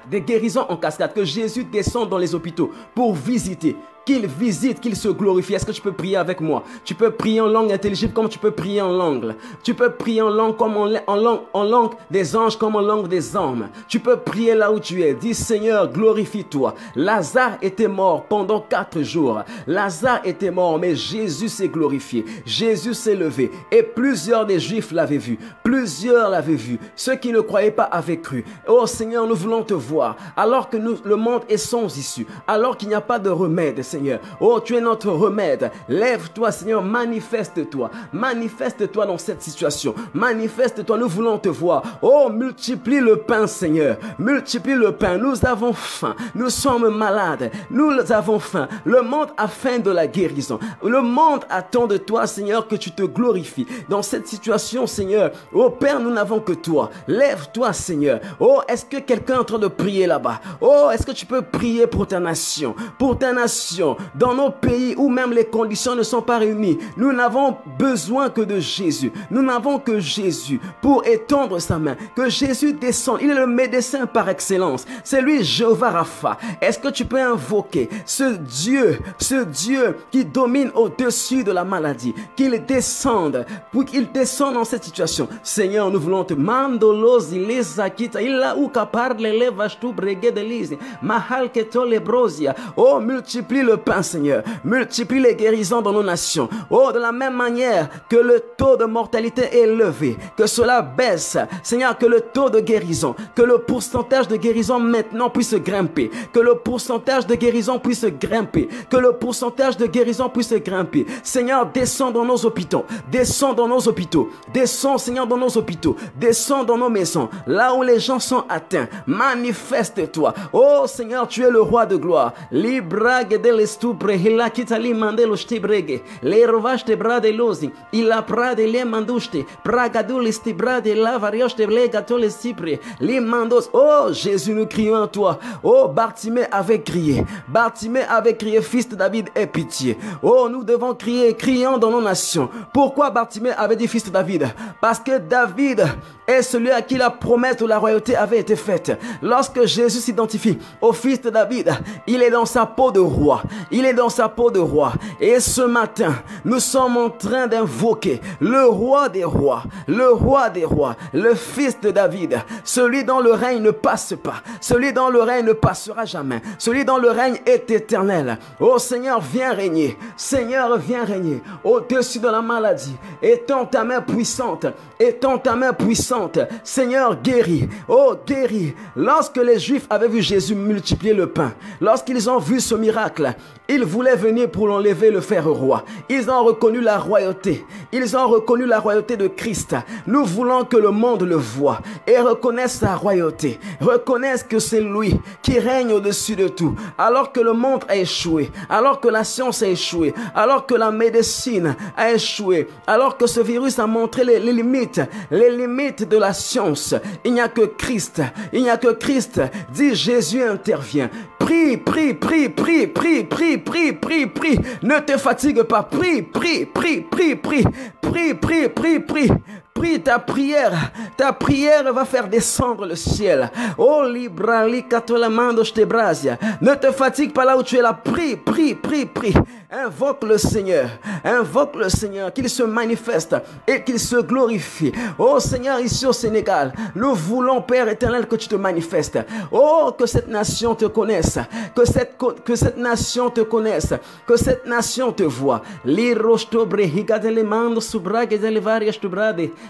que Jésus descende dans les hôpitaux pour visiter, qu'il visite, qu'il se glorifie. Est-ce que tu peux prier avec moi? Tu peux prier en langue intelligible comme tu peux prier en langue. Tu peux prier en langue comme en langue des anges comme en langue des hommes. Tu peux prier là où tu es. Dis Seigneur, glorifie-toi. Lazare était mort pendant 4 jours. Lazare était mort, mais Jésus s'est glorifié. Jésus s'est levé et plusieurs des Juifs l'avaient vu. Plusieurs l'avaient vu. Ceux qui ne croyaient pas avaient cru. Oh Seigneur, nous voulons te voir. Alors que le monde est sans issue. Alors qu'il n'y a pas de remède, Seigneur. Oh, tu es notre remède. Lève-toi, Seigneur, manifeste-toi. Manifeste-toi dans cette situation. Manifeste-toi, nous voulons te voir. Oh, multiplie le pain, Seigneur. Multiplie le pain. Nous avons faim. Nous sommes malades. Nous avons faim. Le monde a faim de la guérison. Le monde attend de toi, Seigneur, que tu te glorifies. Dans cette situation, Seigneur, oh Père, nous n'avons que toi. Lève-toi, Seigneur. Oh, est-ce que quelqu'un est en train de prier là-bas? Oh, est-ce que tu peux prier pour ta nation? Pour ta nation. Dans nos pays où même les conditions ne sont pas réunies, nous n'avons besoin que de Jésus. Nous n'avons que Jésus pour étendre sa main. Que Jésus descende. Il est le médecin par excellence. C'est lui Jéhovah Rapha. Est-ce que tu peux invoquer ce Dieu qui domine au-dessus de la maladie, qu'il descende, pour qu'il descende dans cette situation. Seigneur, nous voulons te mandolosi les akita illa uka parle le vashtu bregue de lise mahal keto le brosia. Oh, multiplie le pain, Seigneur. Multiplie les guérisons dans nos nations. Oh, de la même manière que le taux de mortalité est élevé, que cela baisse. Seigneur, que le taux de guérison, que le pourcentage de guérison maintenant puisse grimper. Que le pourcentage de guérison puisse grimper. Que le pourcentage de guérison puisse grimper. Seigneur, descends dans nos hôpitaux. Descends dans nos hôpitaux. Descends, Seigneur, dans nos hôpitaux. Descends dans nos maisons. Là où les gens sont atteints. Manifeste-toi. Oh, Seigneur, tu es le roi de gloire. Librague de l'estupre, hila kitali mandelo stibrege, le rovaste brade losi, ila prade le manduste, pragadul stibrade la varioste legato le cipre, li mandos. Oh Jésus, nous crions à toi. Oh, Bartimée avait crié. Bartimée avait crié, fils de David, aie pitié. Oh, nous devons crier, crions dans nos nations. Pourquoi Bartimée avait dit fils de David? Parce que David est celui à qui la promesse de la royauté avait été faite. Lorsque Jésus s'identifie au fils de David, il est dans sa peau de roi. Il est dans sa peau de roi. Et ce matin, nous sommes en train d'invoquer le roi des rois, le fils de David, celui dont le règne ne passe pas, celui dont le règne ne passera jamais, celui dont le règne est éternel. Oh Seigneur, viens régner. Seigneur, viens régner au-dessus de la maladie. Étends ta main puissante. Étends ta main puissante. Seigneur, guéris. Oh, guéris. Lorsque les Juifs avaient vu Jésus multiplier le pain, lorsqu'ils ont vu ce miracle, ils voulaient venir pour l'enlever, le faire roi. Ils ont reconnu la royauté. Ils ont reconnu la royauté de Christ. Nous voulons que le monde le voie et reconnaisse sa royauté. Reconnaisse que c'est lui qui règne au-dessus de tout. Alors que le monde a échoué, alors que la science a échoué, alors que la médecine a échoué, alors que ce virus a montré les limites de la science. Il n'y a que Christ. Il n'y a que Christ. Dit Jésus intervient. Prie, prie, prie, prie, prie, prie, prie, prie, prie. Ne te fatigue pas. Prie, prie, prie, prie, prie. Prie, prie, prie, prie. Prie, ta prière va faire descendre le ciel. Oh, librali catolamando te brasia. Ne te fatigue pas là où tu es là. Prie, prie, prie, prie. Invoque le Seigneur, qu'il se manifeste et qu'il se glorifie. Oh Seigneur, ici au Sénégal, nous voulons, Père éternel, que tu te manifestes. Oh, que cette nation te connaisse, que cette nation te connaisse, que cette nation te voie.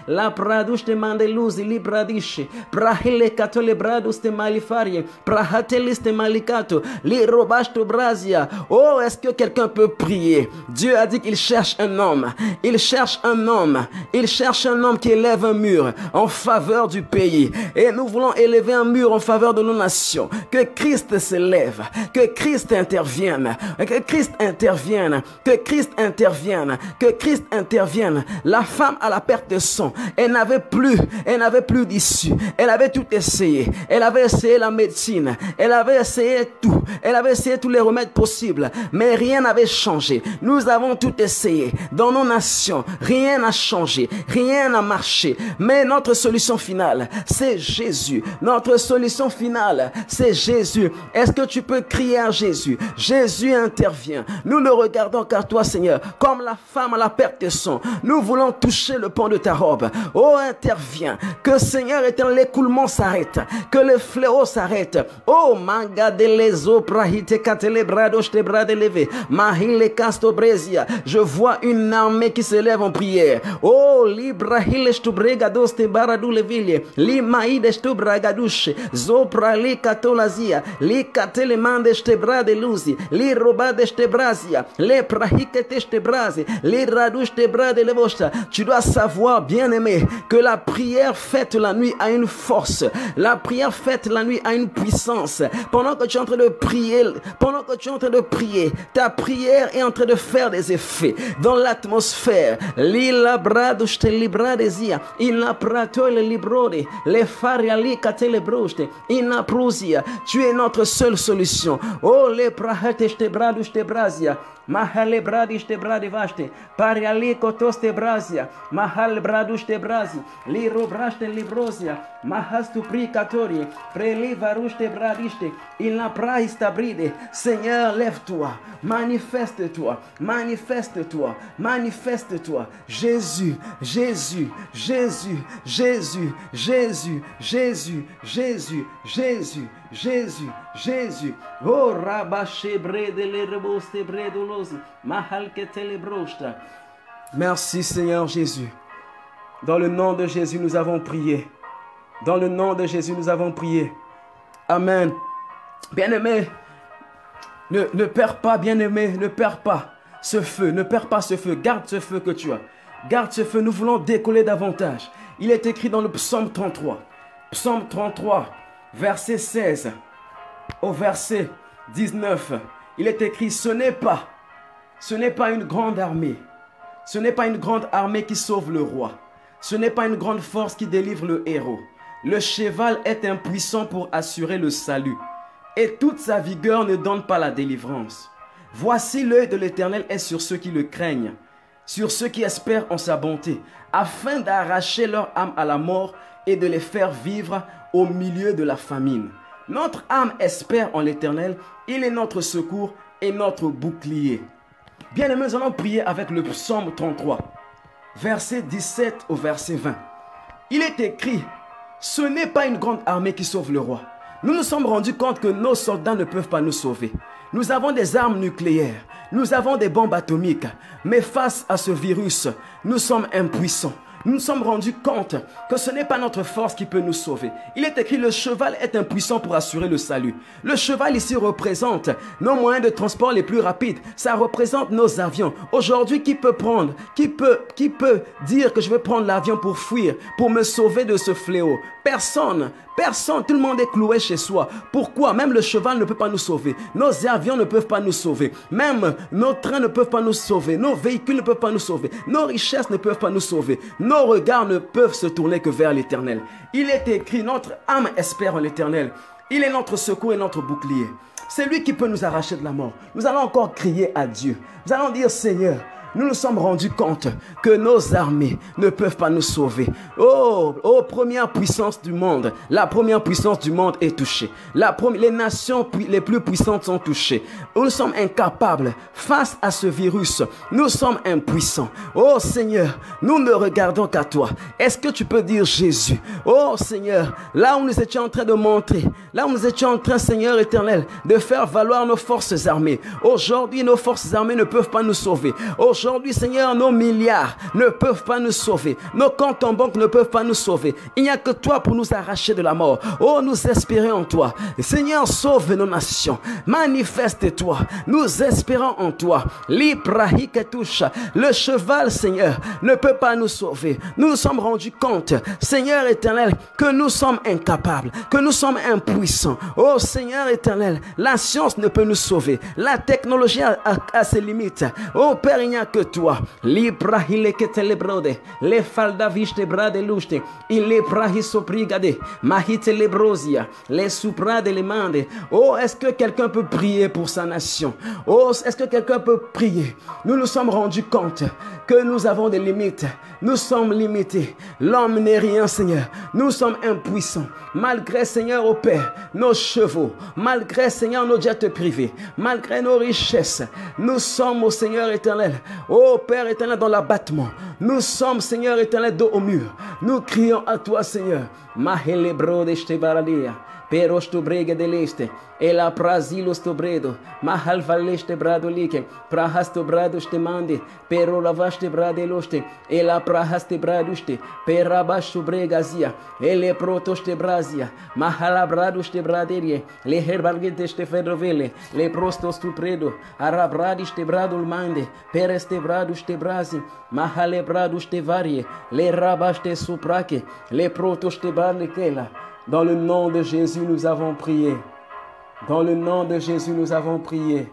La pradush te mandeluzi libradishi, prahile katole bradus te malifarie, prahatelis te malikato, li robasto brasia. Oh, est-ce que quelqu'un peut prier? Dieu a dit qu'il cherche un homme. Il cherche un homme. Il cherche un homme qui élève un mur en faveur du pays. Et nous voulons élever un mur en faveur de nos nations. Que Christ s'élève. Que Christ intervienne. Que Christ intervienne. Que Christ intervienne. Que Christ intervienne. La femme à la perte de sang. Elle n'avait plus d'issue. Elle avait tout essayé. Elle avait essayé la médecine. Elle avait essayé tout. Elle avait essayé tous les remèdes possibles. Mais rien n'avait changé. Nous avons tout essayé. Dans nos nations, rien n'a changé. Rien n'a marché. Mais notre solution finale, c'est Jésus. Notre solution finale, c'est Jésus. Est-ce que tu peux crier à Jésus? Jésus intervient. Nous ne regardons qu'à toi, Seigneur, comme la femme à la perte de sang. Nous voulons toucher le pan de ta robe. Oh, interviens. Que Seigneur éternel, l'écoulement s'arrête. Que le fléau s'arrête. Oh, manga de les oprahite catelebrado stebra de levé. Mahile casto bresia. Je vois une armée qui se lève en prière. Oh, libra hile stubregados te baradu leville. Li maide stubragaduche. Zopra li catolazia. Li catelemande stebra de luzi. Li roba de stebrasia. Le prahike te stebrasi. Li raduche te bras de levosta. Tu dois savoir, bien-aimé, que la prière faite la nuit a une force. La prière faite la nuit a une puissance. Pendant que tu es en train de prier, ta prière est en train de faire des effets dans l'atmosphère. Lila braduste libradesia, ina prato le librode, les fariali catelebroste, ina prusia. Tu es notre seule solution. Oh, les prahateste braduste brasia. Mahale bradis te brade vaste, pariali kotos te brasia, mahal bradus te brasi, li robraste librosia, mahas tu pricatorie, preli varus te bradiste, il n'a prais tabride. Seigneur, lève-toi, manifeste-toi, manifeste-toi, manifeste-toi. Jésus, Jésus, Jésus, Jésus, Jésus, Jésus, Jésus, Jésus, Jésus, Jésus. Oh, rabache brede le reboste bredolosi, mahal que telebrosta. Merci Seigneur Jésus. Dans le nom de Jésus, nous avons prié. Dans le nom de Jésus, nous avons prié. Amen. Bien-aimé, ne perds pas, bien-aimé, ne perds pas ce feu. Ne perds pas ce feu. Garde ce feu que tu as. Garde ce feu. Nous voulons décoller davantage. Il est écrit dans le psaume 33. Psaume 33, verset 16 au verset 19. Il est écrit, ce n'est pas une grande armée. Ce n'est pas une grande armée qui sauve le roi. Ce n'est pas une grande force qui délivre le héros. Le cheval est impuissant pour assurer le salut. Et toute sa vigueur ne donne pas la délivrance. Voici l'œil de l'Éternel est sur ceux qui le craignent, sur ceux qui espèrent en sa bonté, afin d'arracher leur âme à la mort et de les faire vivre au milieu de la famine. Notre âme espère en l'Éternel, il est notre secours et notre bouclier. Bien-aimés, nous allons prier avec le psaume 33, verset 17 au verset 20. Il est écrit, ce n'est pas une grande armée qui sauve le roi. Nous nous sommes rendus compte que nos soldats ne peuvent pas nous sauver. Nous avons des armes nucléaires, nous avons des bombes atomiques, mais face à ce virus, nous sommes impuissants. nous nous sommes rendus compte que ce n'est pas notre force qui peut nous sauver. Il est écrit, le cheval est impuissant pour assurer le salut. Le cheval ici représente nos moyens de transport les plus rapides. Ça représente nos avions. Aujourd'hui, qui peut dire que je vais prendre l'avion pour fuir, pour me sauver de ce fléau? Personne. Personne, tout le monde est cloué chez soi. Pourquoi? Même le cheval ne peut pas nous sauver. Nos avions ne peuvent pas nous sauver. Même nos trains ne peuvent pas nous sauver. Nos véhicules ne peuvent pas nous sauver. Nos richesses ne peuvent pas nous sauver. Nos regards ne peuvent se tourner que vers l'Éternel. Il est écrit, notre âme espère en l'Éternel. Il est notre secours et notre bouclier. C'est lui qui peut nous arracher de la mort. Nous allons encore crier à Dieu. Nous allons dire, Seigneur, nous nous sommes rendus compte que nos armées ne peuvent pas nous sauver. Oh, première puissance du monde. La première puissance du monde est touchée. Les nations les plus puissantes sont touchées. Nous sommes incapables face à ce virus. Nous sommes impuissants. Oh Seigneur, nous ne regardons qu'à toi. Est-ce que tu peux dire Jésus? Oh Seigneur, là où nous étions en train de montrer, là où nous étions en train, Seigneur éternel, de faire valoir nos forces armées. Aujourd'hui, nos forces armées ne peuvent pas nous sauver. Aujourd'hui, Seigneur, nos milliards ne peuvent pas nous sauver. Nos comptes en banque ne peuvent pas nous sauver. Il n'y a que toi pour nous arracher de la mort. Oh, nous espérons en toi. Seigneur, sauve nos nations. Manifeste-toi. Nous espérons en toi. Le cheval, Seigneur, ne peut pas nous sauver. Nous nous sommes rendus compte, Seigneur éternel, que nous sommes incapables, que nous sommes impuissants. Oh, Seigneur éternel, la science ne peut nous sauver. La technologie a ses limites. Oh, Père, il n'y a que toi. Libra hilekete lebrode, le falda viste brade luste, il le prahisoprigade, mahite lebrosia, les suprade le mande. Oh, est-ce que quelqu'un peut prier pour sa nation? Oh, est-ce que quelqu'un peut prier? Nous nous sommes rendus compte que nous avons des limites. Nous sommes limités. L'homme n'est rien, Seigneur. Nous sommes impuissants. Malgré, Seigneur, au Père, nos chevaux, malgré, Seigneur, nos jets privés, malgré nos richesses, nous sommes, au Seigneur éternel, ô Père éternel, dans l'abattement. Nous sommes, Seigneur éternel, dos au mur. Nous crions à toi, Seigneur. Mahelebro de Stebaradia. Pero sto brega de leste, e la prazilo sto bredo, ma halvaleste brado like, prahasto brado ste mande, pero lavaste brade loste, e la prahaste braduste, perabasto bregazia, e le protoste brazia, ma halabrado ste braderie, le herbalgete ste fedrovele, le prostos tu predo, arabradiste bradul mande, pereste braduste brazi, ma halebraduste varie, le rabaste suprake, le protoste barlikela. Dans le nom de Jésus, nous avons prié. Dans le nom de Jésus, nous avons prié.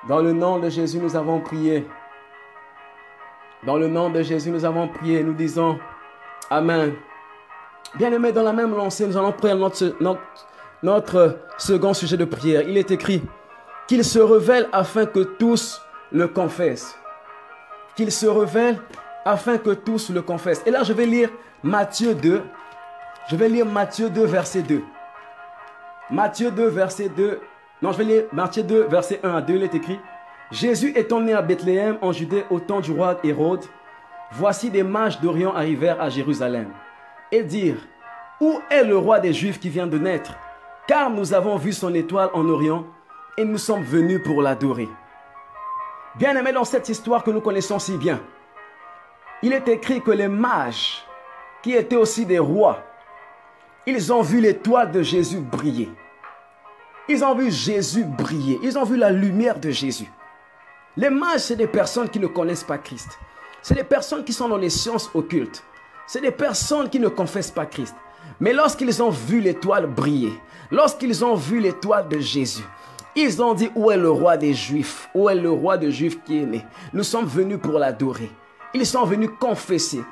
Dans le nom de Jésus, nous avons prié. Dans le nom de Jésus, nous avons prié. Nous disons Amen. Bien-aimés, dans la même lancée, nous allons prendre notre second sujet de prière. Il est écrit qu'il se révèle afin que tous le confessent. Qu'il se révèle afin que tous le confessent. Et là, je vais lire Matthieu 2. Je vais lire Matthieu 2, verset 2. Matthieu 2, verset 2. Non, je vais lire Matthieu 2, verset 1 à 2. Il est écrit: Jésus étant né à Bethléem, en Judée, au temps du roi Hérode, voici des mages d'Orient arrivèrent à Jérusalem et dirent: Où est le roi des Juifs qui vient de naître? Car nous avons vu son étoile en Orient et nous sommes venus pour l'adorer. Bien-aimés, dans cette histoire que nous connaissons si bien, il est écrit que les mages, qui étaient aussi des rois, ils ont vu l'étoile de Jésus briller. Ils ont vu Jésus briller. Ils ont vu la lumière de Jésus. Les mages, c'est des personnes qui ne connaissent pas Christ. C'est des personnes qui sont dans les sciences occultes. C'est des personnes qui ne confessent pas Christ. Mais lorsqu'ils ont vu l'étoile briller, lorsqu'ils ont vu l'étoile de Jésus, ils ont dit: où est le roi des Juifs? Où est le roi des Juifs qui est né? Nous sommes venus pour l'adorer. Ils sont venus confesser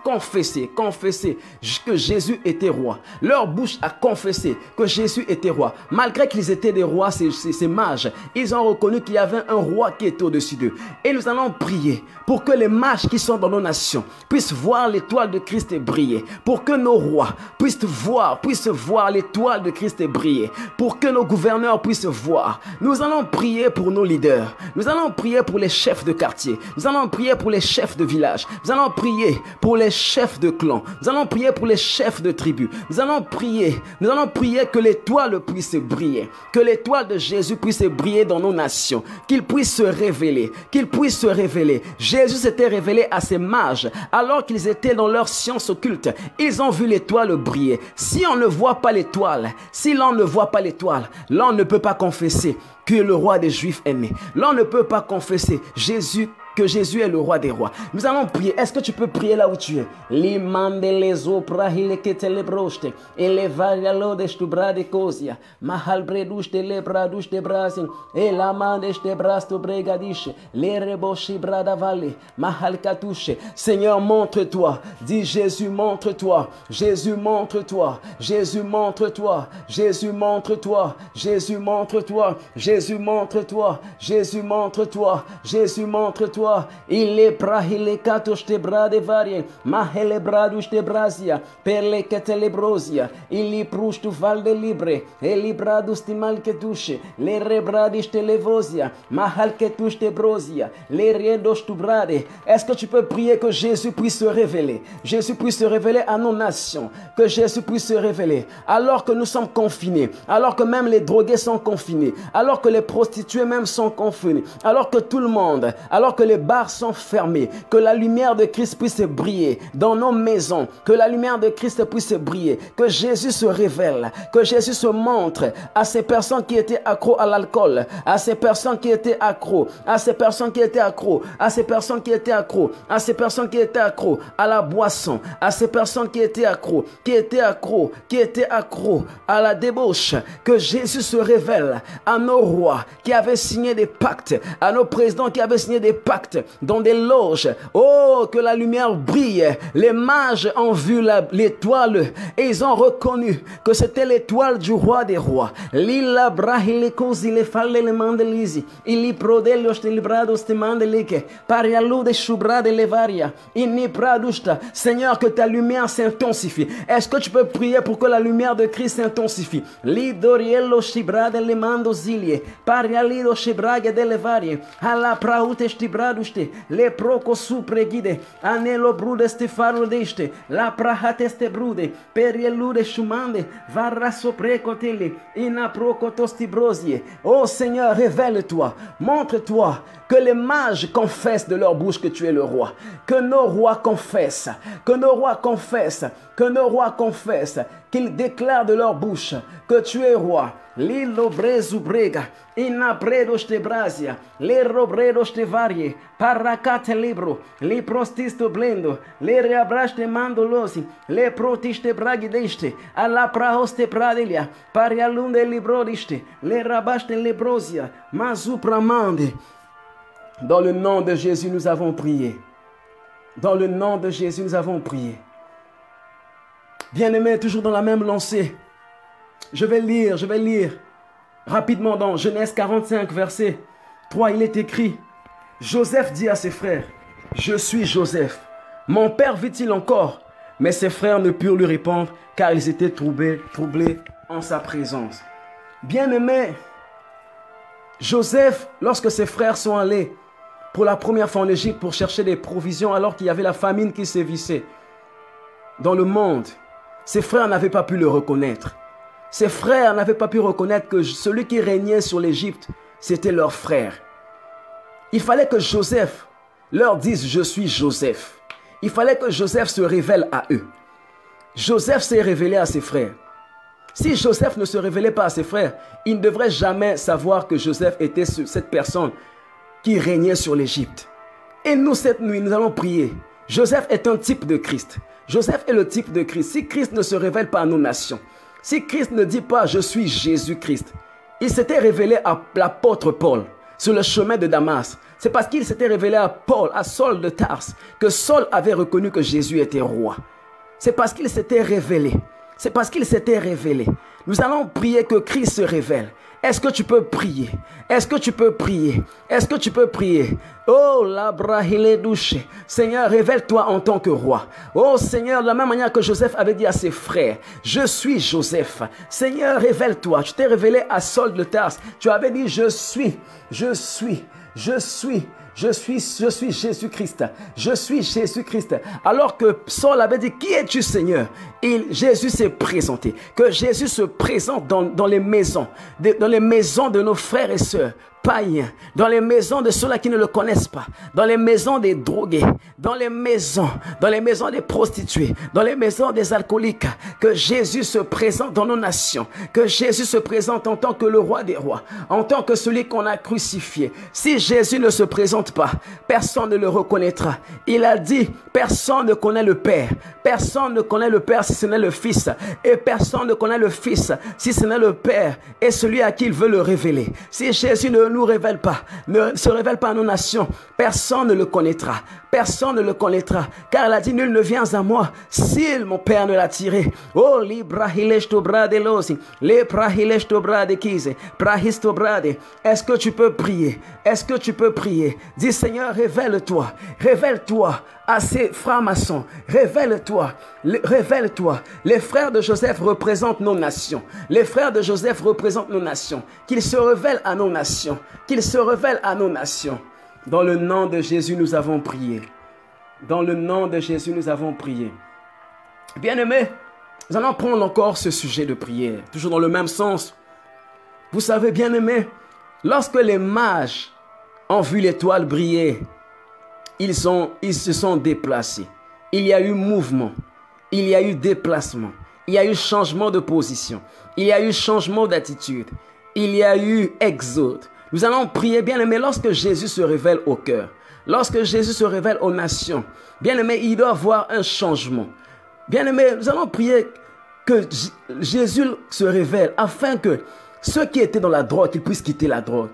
que Jésus était roi. Leur bouche a confessé que Jésus était roi. Malgré qu'ils étaient des rois, ces mages, ils ont reconnu qu'il y avait un roi qui était au-dessus d'eux. Et nous allons prier pour que les mages qui sont dans nos nations puissent voir l'étoile de Christ briller. Pour que nos rois puissent voir l'étoile de Christ briller. Pour que nos gouverneurs puissent voir. Nous allons prier pour nos leaders. Nous allons prier pour les chefs de quartier. Nous allons prier pour les chefs de village. Nous allons prier pour les chefs de clan. Nous allons prier pour les chefs de tribus. Nous allons prier que l'étoile puisse briller. Que l'étoile de Jésus puisse briller dans nos nations. Qu'il puisse se révéler. Qu'il puisse se révéler. Jésus s'était révélé à ses mages alors qu'ils étaient dans leur science occulte. Ils ont vu l'étoile briller. Si on ne voit pas l'étoile, si l'on ne voit pas l'étoile, l'on ne peut pas confesser que le roi des Juifs est né. L'on ne peut pas confesser que Jésus est le roi des rois. Nous allons prier. Est-ce que tu peux prier là où tu es? Limande les opra hilekete le broste et les varialo de stubra de cosia mahal bredouche de le bradouche de brasin et la mande de brasto bregadiche les reboshi brada valley mahal katouche. Seigneur, montre-toi. Dis Jésus, montre-toi. Jésus, montre-toi. Jésus, montre-toi. Jésus, montre-toi. Jésus, montre-toi. Jésus, montre-toi. Jésus, montre-toi. Jésus, montre-toi. Il est prahile katos te brade varie, mahele bradus te brasia, perle ketelebrosia, il y prouche tu val de libre, et libradus ti mal que touche, les rebradis te levosia, mahal que touche te brosia, les riedos tu brade. Est-ce que tu peux prier que Jésus puisse se révéler? Jésus puisse se révéler à nos nations, que Jésus puisse se révéler, alors que nous sommes confinés, alors que même les drogués sont confinés, alors que les prostituées même sont confinés, alors que tout le monde, alors que les bars sont fermés, que la lumière de Christ puisse briller dans nos maisons, que la lumière de Christ puisse briller, que Jésus se révèle, que Jésus se montre à ces personnes qui étaient accros à l'alcool, à ces personnes qui étaient accros, à ces personnes qui étaient accros, à ces personnes qui étaient accros, à ces personnes qui étaient accros à la boisson, à ces personnes qui étaient accros, qui étaient accros à la débauche, que Jésus se révèle à nos rois qui avaient signé des pactes, à nos présidents qui avaient signé des pactes dans des loges. Oh, que la lumière brille. Les mages ont vu l'étoile et ils ont reconnu que c'était l'étoile du roi des rois. Lila brahile cosi le falle le mandelisi, ili prodello ste librados te mandelike, parialou de chubra de levaria, inni pradusta. Seigneur, que ta lumière s'intensifie. Est-ce que tu peux prier pour que la lumière de Christ s'intensifie? Lidoriello chibra de le mandozilie, parialido chibrague de levarie, alla praute stibraduste, le proco supregide, anelo brudeste farudeste, la prahateste brude, perielude chumande, varra soprecotele, ina procotostibrosie. Oh Seigneur, révèle-toi, montre-toi, que les mages confessent de leur bouche que tu es le roi, que nos rois confessent, que nos rois confessent, que nos rois confessent, qu'ils déclarent de leur bouche que tu es roi. Lilo brezu brega, inapredos te brasia, le robredos te varie, paracate libro, li prostisto blendo, le reabraste mandolosi, le protiste bragideste, alla prahoste pradelia, parialunde librodiste, le rabaste lebrosia, mazupramande. Dans le nom de Jésus, nous avons prié. Dans le nom de Jésus, nous avons prié. Bien-aimés, toujours dans la même lancée. Je vais lire rapidement dans Genèse 45, verset 3, il est écrit, Joseph dit à ses frères, je suis Joseph. Mon père vit-il encore? Mais ses frères ne purent lui répondre, car ils étaient troublés en sa présence. Bien-aimé, Joseph, lorsque ses frères sont allés pour la première fois en Égypte pour chercher des provisions alors qu'il y avait la famine qui sévissait dans le monde, ses frères n'avaient pas pu le reconnaître. Ses frères n'avaient pas pu reconnaître que celui qui régnait sur l'Égypte, c'était leur frère. Il fallait que Joseph leur dise « Je suis Joseph ». Il fallait que Joseph se révèle à eux. Joseph s'est révélé à ses frères. Si Joseph ne se révélait pas à ses frères, ils ne devraient jamais savoir que Joseph était cette personne qui régnait sur l'Égypte. Et nous, cette nuit, nous allons prier. Joseph est un type de Christ. Joseph est le type de Christ. Si Christ ne se révèle pas à nos nations, si Christ ne dit pas « Je suis Jésus-Christ », il s'était révélé à l'apôtre Paul sur le chemin de Damas. C'est parce qu'il s'était révélé à Paul, à Saul de Tarse, que Saul avait reconnu que Jésus était roi. C'est parce qu'il s'était révélé. C'est parce qu'il s'était révélé. Nous allons prier que Christ se révèle. Est-ce que tu peux prier? Est-ce que tu peux prier? Est-ce que tu peux prier? Oh, la brahile douche. Seigneur, révèle-toi en tant que roi. Oh Seigneur, de la même manière que Joseph avait dit à ses frères, je suis Joseph. Seigneur, révèle-toi. Tu t'es révélé à Saul de Tarse. Tu avais dit, je suis. Je suis Jésus-Christ. Je suis Jésus-Christ. Alors que Saul avait dit, qui es-tu Seigneur? Jésus s'est présenté. Que Jésus se présente dans les maisons de nos frères et sœurs païens, dans les maisons de ceux-là qui ne le connaissent pas, dans les maisons des drogués, dans les maisons des prostituées, dans les maisons des alcooliques, que Jésus se présente dans nos nations, que Jésus se présente en tant que le roi des rois, en tant que celui qu'on a crucifié. Si Jésus ne se présente pas, personne ne le reconnaîtra. Il a dit, personne ne connaît le Père, personne ne connaît le Père si ce n'est le Fils, et personne ne connaît le Fils si ce n'est le Père et celui à qui il veut le révéler. Si Jésus ne se révèle pas à nos nations, personne ne le connaîtra. Personne ne le connaîtra. Car il a dit, nul ne vient à moi si mon Père ne l'a tiré. Oh, est-ce que tu peux prier? Est-ce que tu peux prier? Dis, Seigneur, révèle-toi. Révèle-toi à ces francs-maçons. Révèle-toi. Révèle-toi. Les frères de Joseph représentent nos nations. Les frères de Joseph représentent nos nations. Qu'ils se révèlent à nos nations. Qu'ils se révèlent à nos nations. Dans le nom de Jésus, nous avons prié. Dans le nom de Jésus, nous avons prié. Bien-aimés, nous allons prendre encore ce sujet de prière, toujours dans le même sens. Vous savez, bien-aimés, lorsque les mages ont vu l'étoile briller, ils se sont déplacés. Il y a eu mouvement, il y a eu déplacement, il y a eu changement de position, il y a eu changement d'attitude, il y a eu exode. Nous allons prier, bien-aimés, lorsque Jésus se révèle au cœur, lorsque Jésus se révèle aux nations, bien-aimés, il doit y avoir un changement. Bien-aimés, nous allons prier que Jésus se révèle afin que ceux qui étaient dans la drogue, qu'ils puissent quitter la drogue.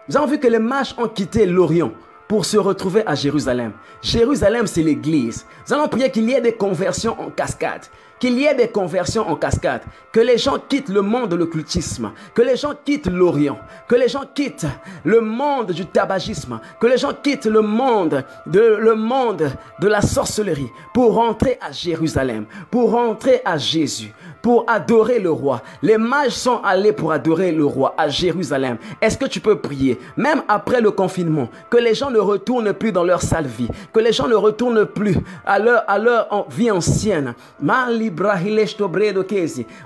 Nous avons vu que les mages ont quitté l'Orient pour se retrouver à Jérusalem. Jérusalem, c'est l'église. Nous allons prier qu'il y ait des conversions en cascade. Qu'il y ait des conversions en cascade, que les gens quittent le monde de l'occultisme, que les gens quittent l'Orient, que les gens quittent le monde du tabagisme, que les gens quittent le monde de la sorcellerie pour rentrer à Jérusalem, pour rentrer à Jésus, pour adorer le roi. Les mages sont allés pour adorer le roi à Jérusalem. Est-ce que tu peux prier, même après le confinement, que les gens ne retournent plus dans leur sale vie, que les gens ne retournent plus à leur vie ancienne.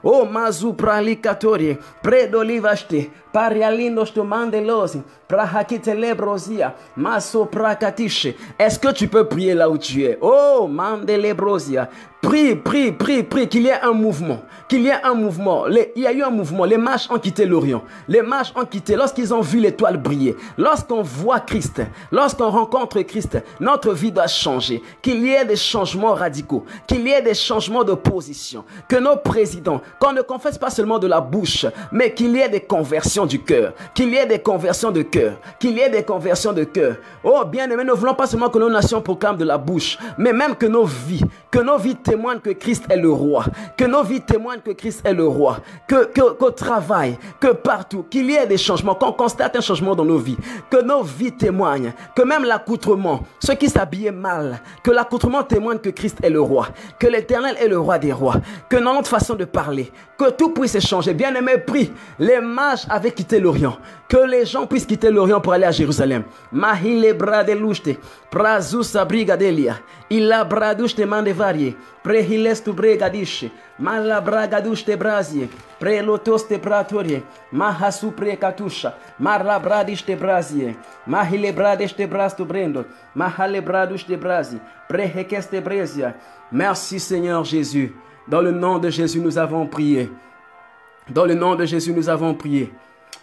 Oh, mazu pralikatorie, predolivaste, parialindo sto mandelosi, prahakite lebrosia, maso prakatiche. Est-ce que tu peux prier là où tu es? Oh, mandelebrosia. Prie, prie, prie, prie, qu'il y ait un mouvement, qu'il y ait un mouvement. Il y a eu un mouvement, les mages ont quitté l'Orient, les mages ont quitté, lorsqu'ils ont vu l'étoile briller, lorsqu'on voit Christ, lorsqu'on rencontre Christ, notre vie doit changer, qu'il y ait des changements radicaux, qu'il y ait des changements de position, que nos présidents, qu'on ne confesse pas seulement de la bouche, mais qu'il y ait des conversions du cœur, qu'il y ait des conversions de cœur, qu'il y ait des conversions de cœur. Oh, bien-aimés, ne voulons pas seulement que nos nations proclament de la bouche, mais même que nos vies témoignent que Christ est le roi, que nos vies témoignent que Christ est le roi, qu'au travail, que partout, qu'il y ait des changements, qu'on constate un changement dans nos vies, que nos vies témoignent, que même l'accoutrement, ceux qui s'habillaient mal, que l'accoutrement témoigne que Christ est le roi, que l'Éternel est le roi des rois, que dans notre façon de parler, que tout puisse changer. Bien-aimés, prie, les mages avaient quitté l'Orient, que les gens puissent quitter l'Orient pour aller à Jérusalem. Mahile bradeluste, prazusa brigadelia, illa braduste mandevarie, prehilestu bregadiche, mala bragaduste brazie, prelotoste bratorie, mahasu prekatusha, marla bradiste brazie, mahile bradeste brasto brendo, mahale braduste brazie, prehekeste brezia. Merci Seigneur Jésus. Dans le nom de Jésus, nous avons prié. Dans le nom de Jésus, nous avons prié.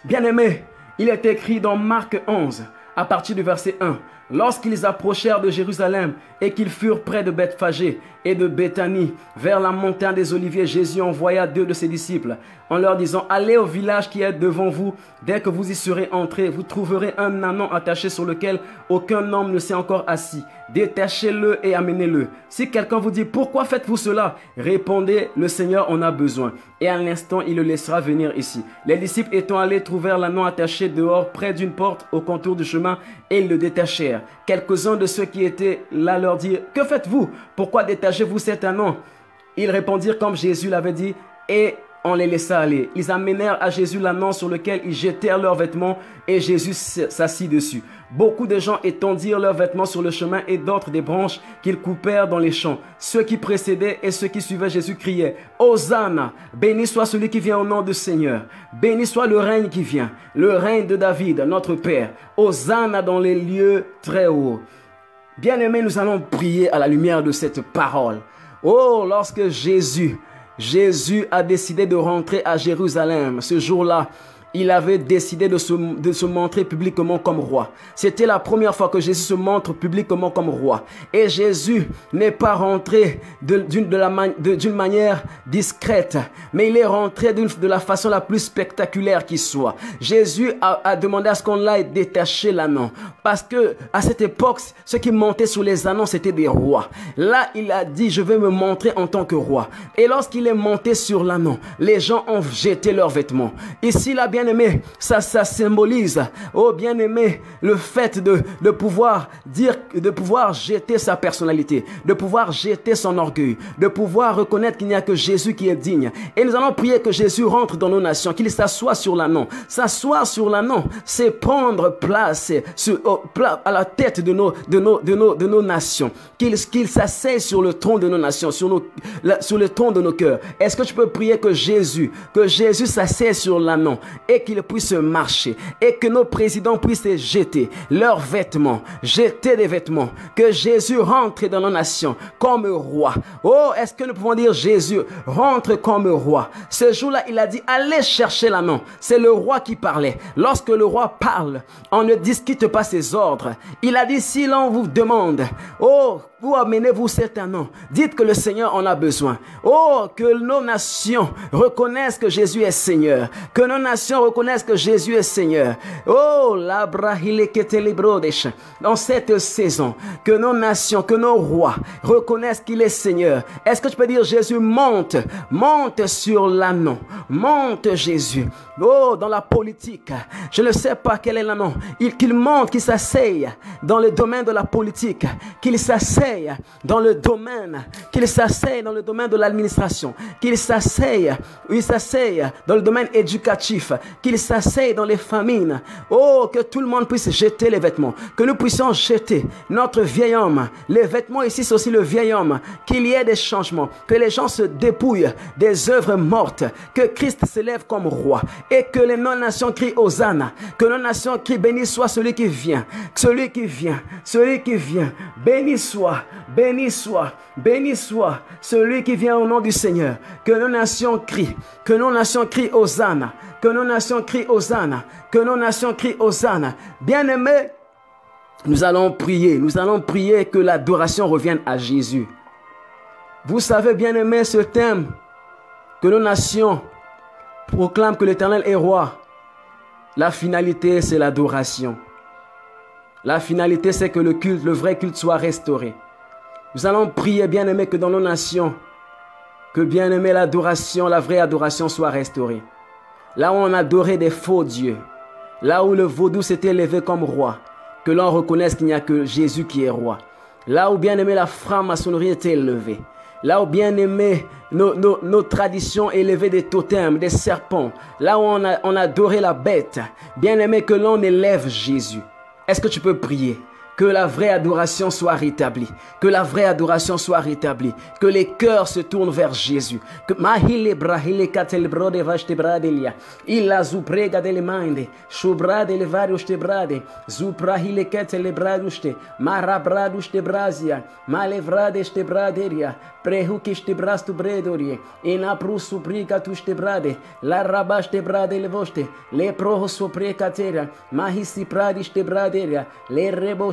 Bien-aimés, il est écrit dans Marc 11, à partir du verset 1. Lorsqu'ils approchèrent de Jérusalem et qu'ils furent près de Bethphagée et de Béthanie, vers la montagne des Oliviers, Jésus envoya 2 de ses disciples en leur disant: allez au village qui est devant vous. Dès que vous y serez entrés, vous trouverez un ânon attaché sur lequel aucun homme ne s'est encore assis. Détachez-le et amenez-le. Si quelqu'un vous dit: pourquoi faites-vous cela? Répondez: le Seigneur en a besoin. Et à l'instant, il le laissera venir ici. Les disciples étant allés trouvèrent l'ânon attaché dehors, près d'une porte au contour du chemin, et ils le détachèrent. Quelques-uns de ceux qui étaient là leur dirent: que faites-vous? Pourquoi détachez-vous cet ânon? Ils répondirent comme Jésus l'avait dit, et on les laissa aller. Ils amenèrent à Jésus l'ânon sur lequel ils jetèrent leurs vêtements et Jésus s'assit dessus. Beaucoup de gens étendirent leurs vêtements sur le chemin et d'autres des branches qu'ils coupèrent dans les champs. Ceux qui précédaient et ceux qui suivaient Jésus criaient « Hosanna, béni soit celui qui vient au nom du Seigneur. Béni soit le règne qui vient, le règne de David, notre Père. Hosanna dans les lieux très hauts. » Bien-aimés, nous allons prier à la lumière de cette parole. Oh, lorsque Jésus a décidé de rentrer à Jérusalem, ce jour-là, il avait décidé de se montrer publiquement comme roi. C'était la première fois que Jésus se montre publiquement comme roi. Et Jésus n'est pas rentré d'une manière discrète, mais il est rentré de la façon la plus spectaculaire qui soit. Jésus a demandé à ce qu'on l'aille détacher l'ânon. Parce que à cette époque, ceux qui montaient sur les ânons, c'était des rois. Là, il a dit, je vais me montrer en tant que roi. Et lorsqu'il est monté sur l'ânon, les gens ont jeté leurs vêtements. Ici, là, bien aimé, ça symbolise, oh bien-aimé, le fait de pouvoir jeter sa personnalité, de pouvoir jeter son orgueil, de pouvoir reconnaître qu'il n'y a que Jésus qui est digne. Et nous allons prier que Jésus rentre dans nos nations, qu'il s'assoie sur l'ânon. S'asseoir sur l'ânon, c'est prendre place à la tête de nos nations, qu'il s'asseye sur le trône de nos nations, sur le trône de nos cœurs. Est-ce que tu peux prier que Jésus s'asseye sur l'ânon et qu'il puisse marcher, et que nos présidents puissent jeter leurs vêtements, jeter des vêtements, que Jésus rentre dans nos nations comme roi. Oh, est-ce que nous pouvons dire Jésus rentre comme roi? Ce jour-là, il a dit allez chercher l'ânon. C'est le roi qui parlait. Lorsque le roi parle, on ne discute pas ses ordres. Il a dit si l'on vous demande, oh, vous amenez-vous cet ânon, dites que le Seigneur en a besoin. Oh, que nos nations reconnaissent que Jésus est Seigneur, que nos nations reconnaissent que Jésus est Seigneur. Oh, dans cette saison, que nos nations, que nos rois reconnaissent qu'il est Seigneur. Est-ce que tu peux dire Jésus monte sur l'ânon, monte Jésus. Oh, dans la politique, je ne sais pas quel est l'ânon. Qu'il monte, qu'il s'asseye dans le domaine de la politique, qu'il s'asseye dans le domaine, de l'administration, qu'il s'asseye dans le domaine éducatif, qu'il s'asseye dans les famines. Oh, que tout le monde puisse jeter les vêtements, que nous puissions jeter notre vieil homme. Les vêtements ici, c'est aussi le vieil homme. Qu'il y ait des changements, que les gens se dépouillent des œuvres mortes, que Christ s'élève comme roi et que les non-nations crient Hosanna, que nos nations crient béni soit celui qui vient, béni soit celui qui vient au nom du Seigneur. Que nos nations crient Hosanna, que nos nations crient Hosanna. Bien-aimés, nous allons prier que l'adoration revienne à Jésus. Vous savez, bien-aimés, ce thème que nos nations proclament que l'Éternel est roi. La finalité, c'est l'adoration. La finalité, c'est que le vrai culte soit restauré. Nous allons prier, bien-aimés, que dans nos nations, que bien-aimés, l'adoration, la vraie adoration soit restaurée. Là où on adorait des faux dieux, là où le vaudou s'était élevé comme roi, que l'on reconnaisse qu'il n'y a que Jésus qui est roi. Là où, bien-aimé, la franc-maçonnerie était élevée. Là où, bien aimé, nos traditions élevaient des totems, des serpents. Là où on adorait la bête. Bien aimé, que l'on élève Jésus. Est-ce que tu peux prier? Que la vraie adoration soit rétablie. Que la vraie adoration soit rétablie. Que les cœurs se tournent vers Jésus. Que mahile brahile katelbrode vashtebradelia. Illa zuprega dele mande. Shubrade le varios tebrade. Zuprahile ketelebraduste. Marabraduste brazia. Malevradeste braderia. Prehukiste brastu bredorie. Inapru suprica tuste brade. La rabaste brade levoste. Le proho sopre catera. Mahisi pradiste braderia. Le rebo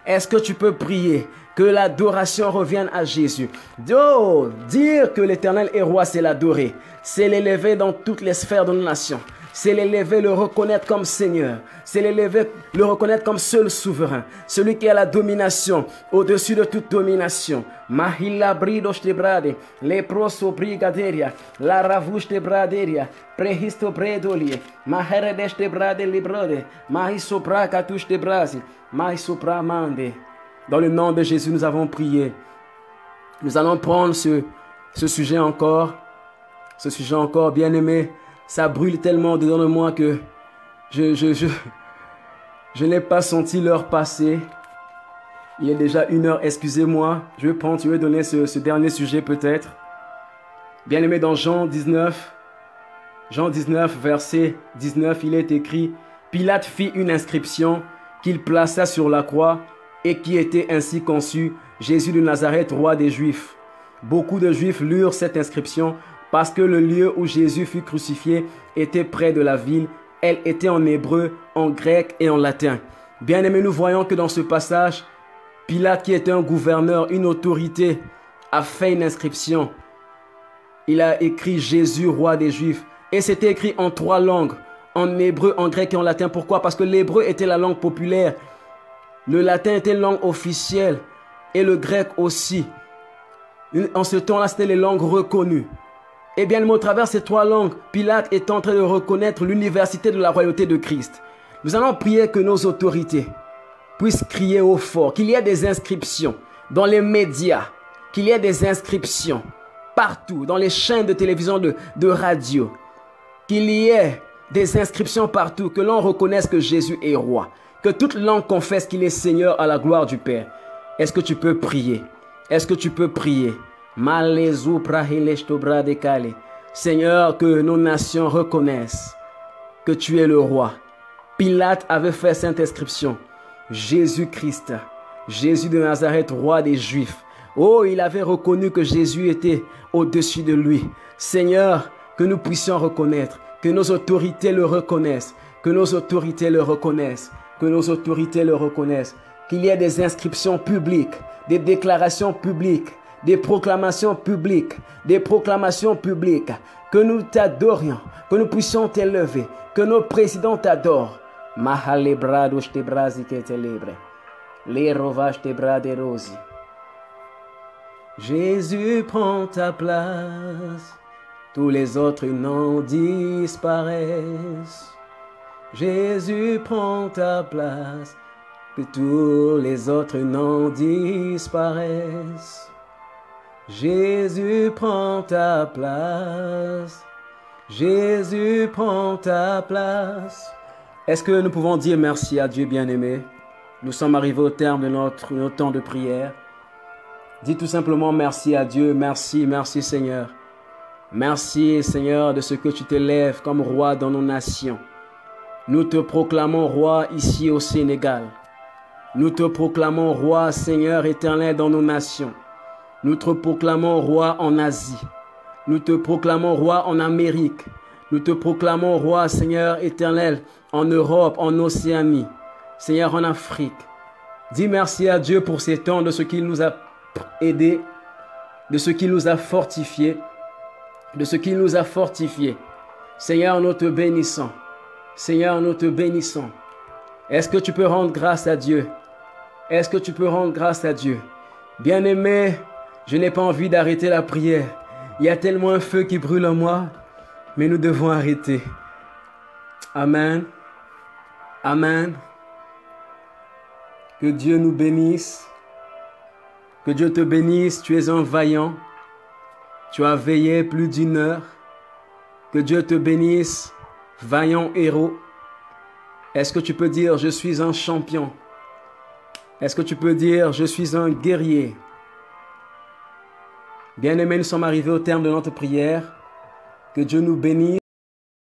est-ce que tu peux prier que l'adoration revienne à Jésus? Oh, dire que l'Éternel est roi, c'est l'adorer. C'est l'élever dans toutes les sphères de nos nations. C'est l'élever, le reconnaître comme Seigneur. C'est l'élever, le reconnaître comme seul souverain. Celui qui a la domination au-dessus de toute domination. Mahila bridos te brade, le proso brigaderia, la ravouche te braderia, prehisto bredolie, maheredes te brade librode, mahisopra katouche te brasi, mahisopra mande. Dans le nom de Jésus, nous avons prié. Nous allons prendre Ce sujet encore, bien aimé, ça brûle tellement dedans de moi que je n'ai pas senti l'heure passer. Il est déjà 1 heure, excusez-moi. Je vais donner ce dernier sujet peut-être. Bien aimé, dans Jean 19, verset 19, il est écrit: Pilate fit une inscription qu'il plaça sur la croix et qui était ainsi conçue: Jésus de Nazareth, roi des Juifs. Beaucoup de Juifs lurent cette inscription parce que le lieu où Jésus fut crucifié était près de la ville. Elle était en hébreu, en grec et en latin. Bien aimé, nous voyons que dans ce passage, Pilate, qui était un gouverneur, une autorité, a fait une inscription. Il a écrit Jésus, roi des Juifs. Et c'était écrit en 3 langues, en hébreu, en grec et en latin. Pourquoi? Parce que l'hébreu était la langue populaire. Le latin était la langue officielle et le grec aussi. En ce temps-là, c'était les langues reconnues. Et bien, au travers de ces 3 langues, Pilate est en train de reconnaître l'université de la royauté de Christ. Nous allons prier que nos autorités puissent crier au fort, qu'il y ait des inscriptions dans les médias, qu'il y ait des inscriptions partout, dans les chaînes de télévision, de radio, qu'il y ait des inscriptions partout, que l'on reconnaisse que Jésus est roi, que toute langue confesse qu'il est Seigneur à la gloire du Père. Est-ce que tu peux prier? Est-ce que tu peux prier? Seigneur, que nos nations reconnaissent que tu es le roi. Pilate avait fait cette inscription: Jésus-Christ, Jésus de Nazareth, roi des Juifs. Oh, il avait reconnu que Jésus était au-dessus de lui. Seigneur, que nous puissions reconnaître, que nos autorités le reconnaissent, que nos autorités le reconnaissent, que nos autorités le reconnaissent, qu'il y ait des inscriptions publiques, des déclarations publiques, des proclamations publiques, que nous t'adorions, que nous puissions t'élever, que nos présidents t'adorent. Jésus prend ta place, tous les autres noms disparaissent. Jésus prend ta place, que tous les autres noms disparaissent. Jésus prend ta place, Jésus prend ta place. Est-ce que nous pouvons dire merci à Dieu, bien-aimé? Nous sommes arrivés au terme de notre temps de prière. Dis tout simplement merci à Dieu, merci, merci Seigneur. Merci Seigneur de ce que tu t'élèves comme roi dans nos nations. Nous te proclamons roi ici au Sénégal. Nous te proclamons roi, Seigneur éternel, dans nos nations. Nous te proclamons roi en Asie. Nous te proclamons roi en Amérique. Nous te proclamons roi, Seigneur éternel, en Europe, en Océanie. Seigneur, en Afrique. Dis merci à Dieu pour ces temps, de ce qu'il nous a aidés, de ce qu'il nous a fortifiés, de ce qu'il nous a fortifiés. Seigneur, nous te bénissons. Seigneur, nous te bénissons. Est-ce que tu peux rendre grâce à Dieu? Est-ce que tu peux rendre grâce à Dieu? Bien-aimé, je n'ai pas envie d'arrêter la prière. Il y a tellement un feu qui brûle en moi, mais nous devons arrêter. Amen. Amen. Que Dieu nous bénisse. Que Dieu te bénisse. Tu es un vaillant. Tu as veillé plus d'1 heure. Que Dieu te bénisse, vaillant héros. Est-ce que tu peux dire, je suis un champion? Est-ce que tu peux dire, je suis un guerrier? Bien-aimés, nous sommes arrivés au terme de notre prière. Que Dieu nous bénisse.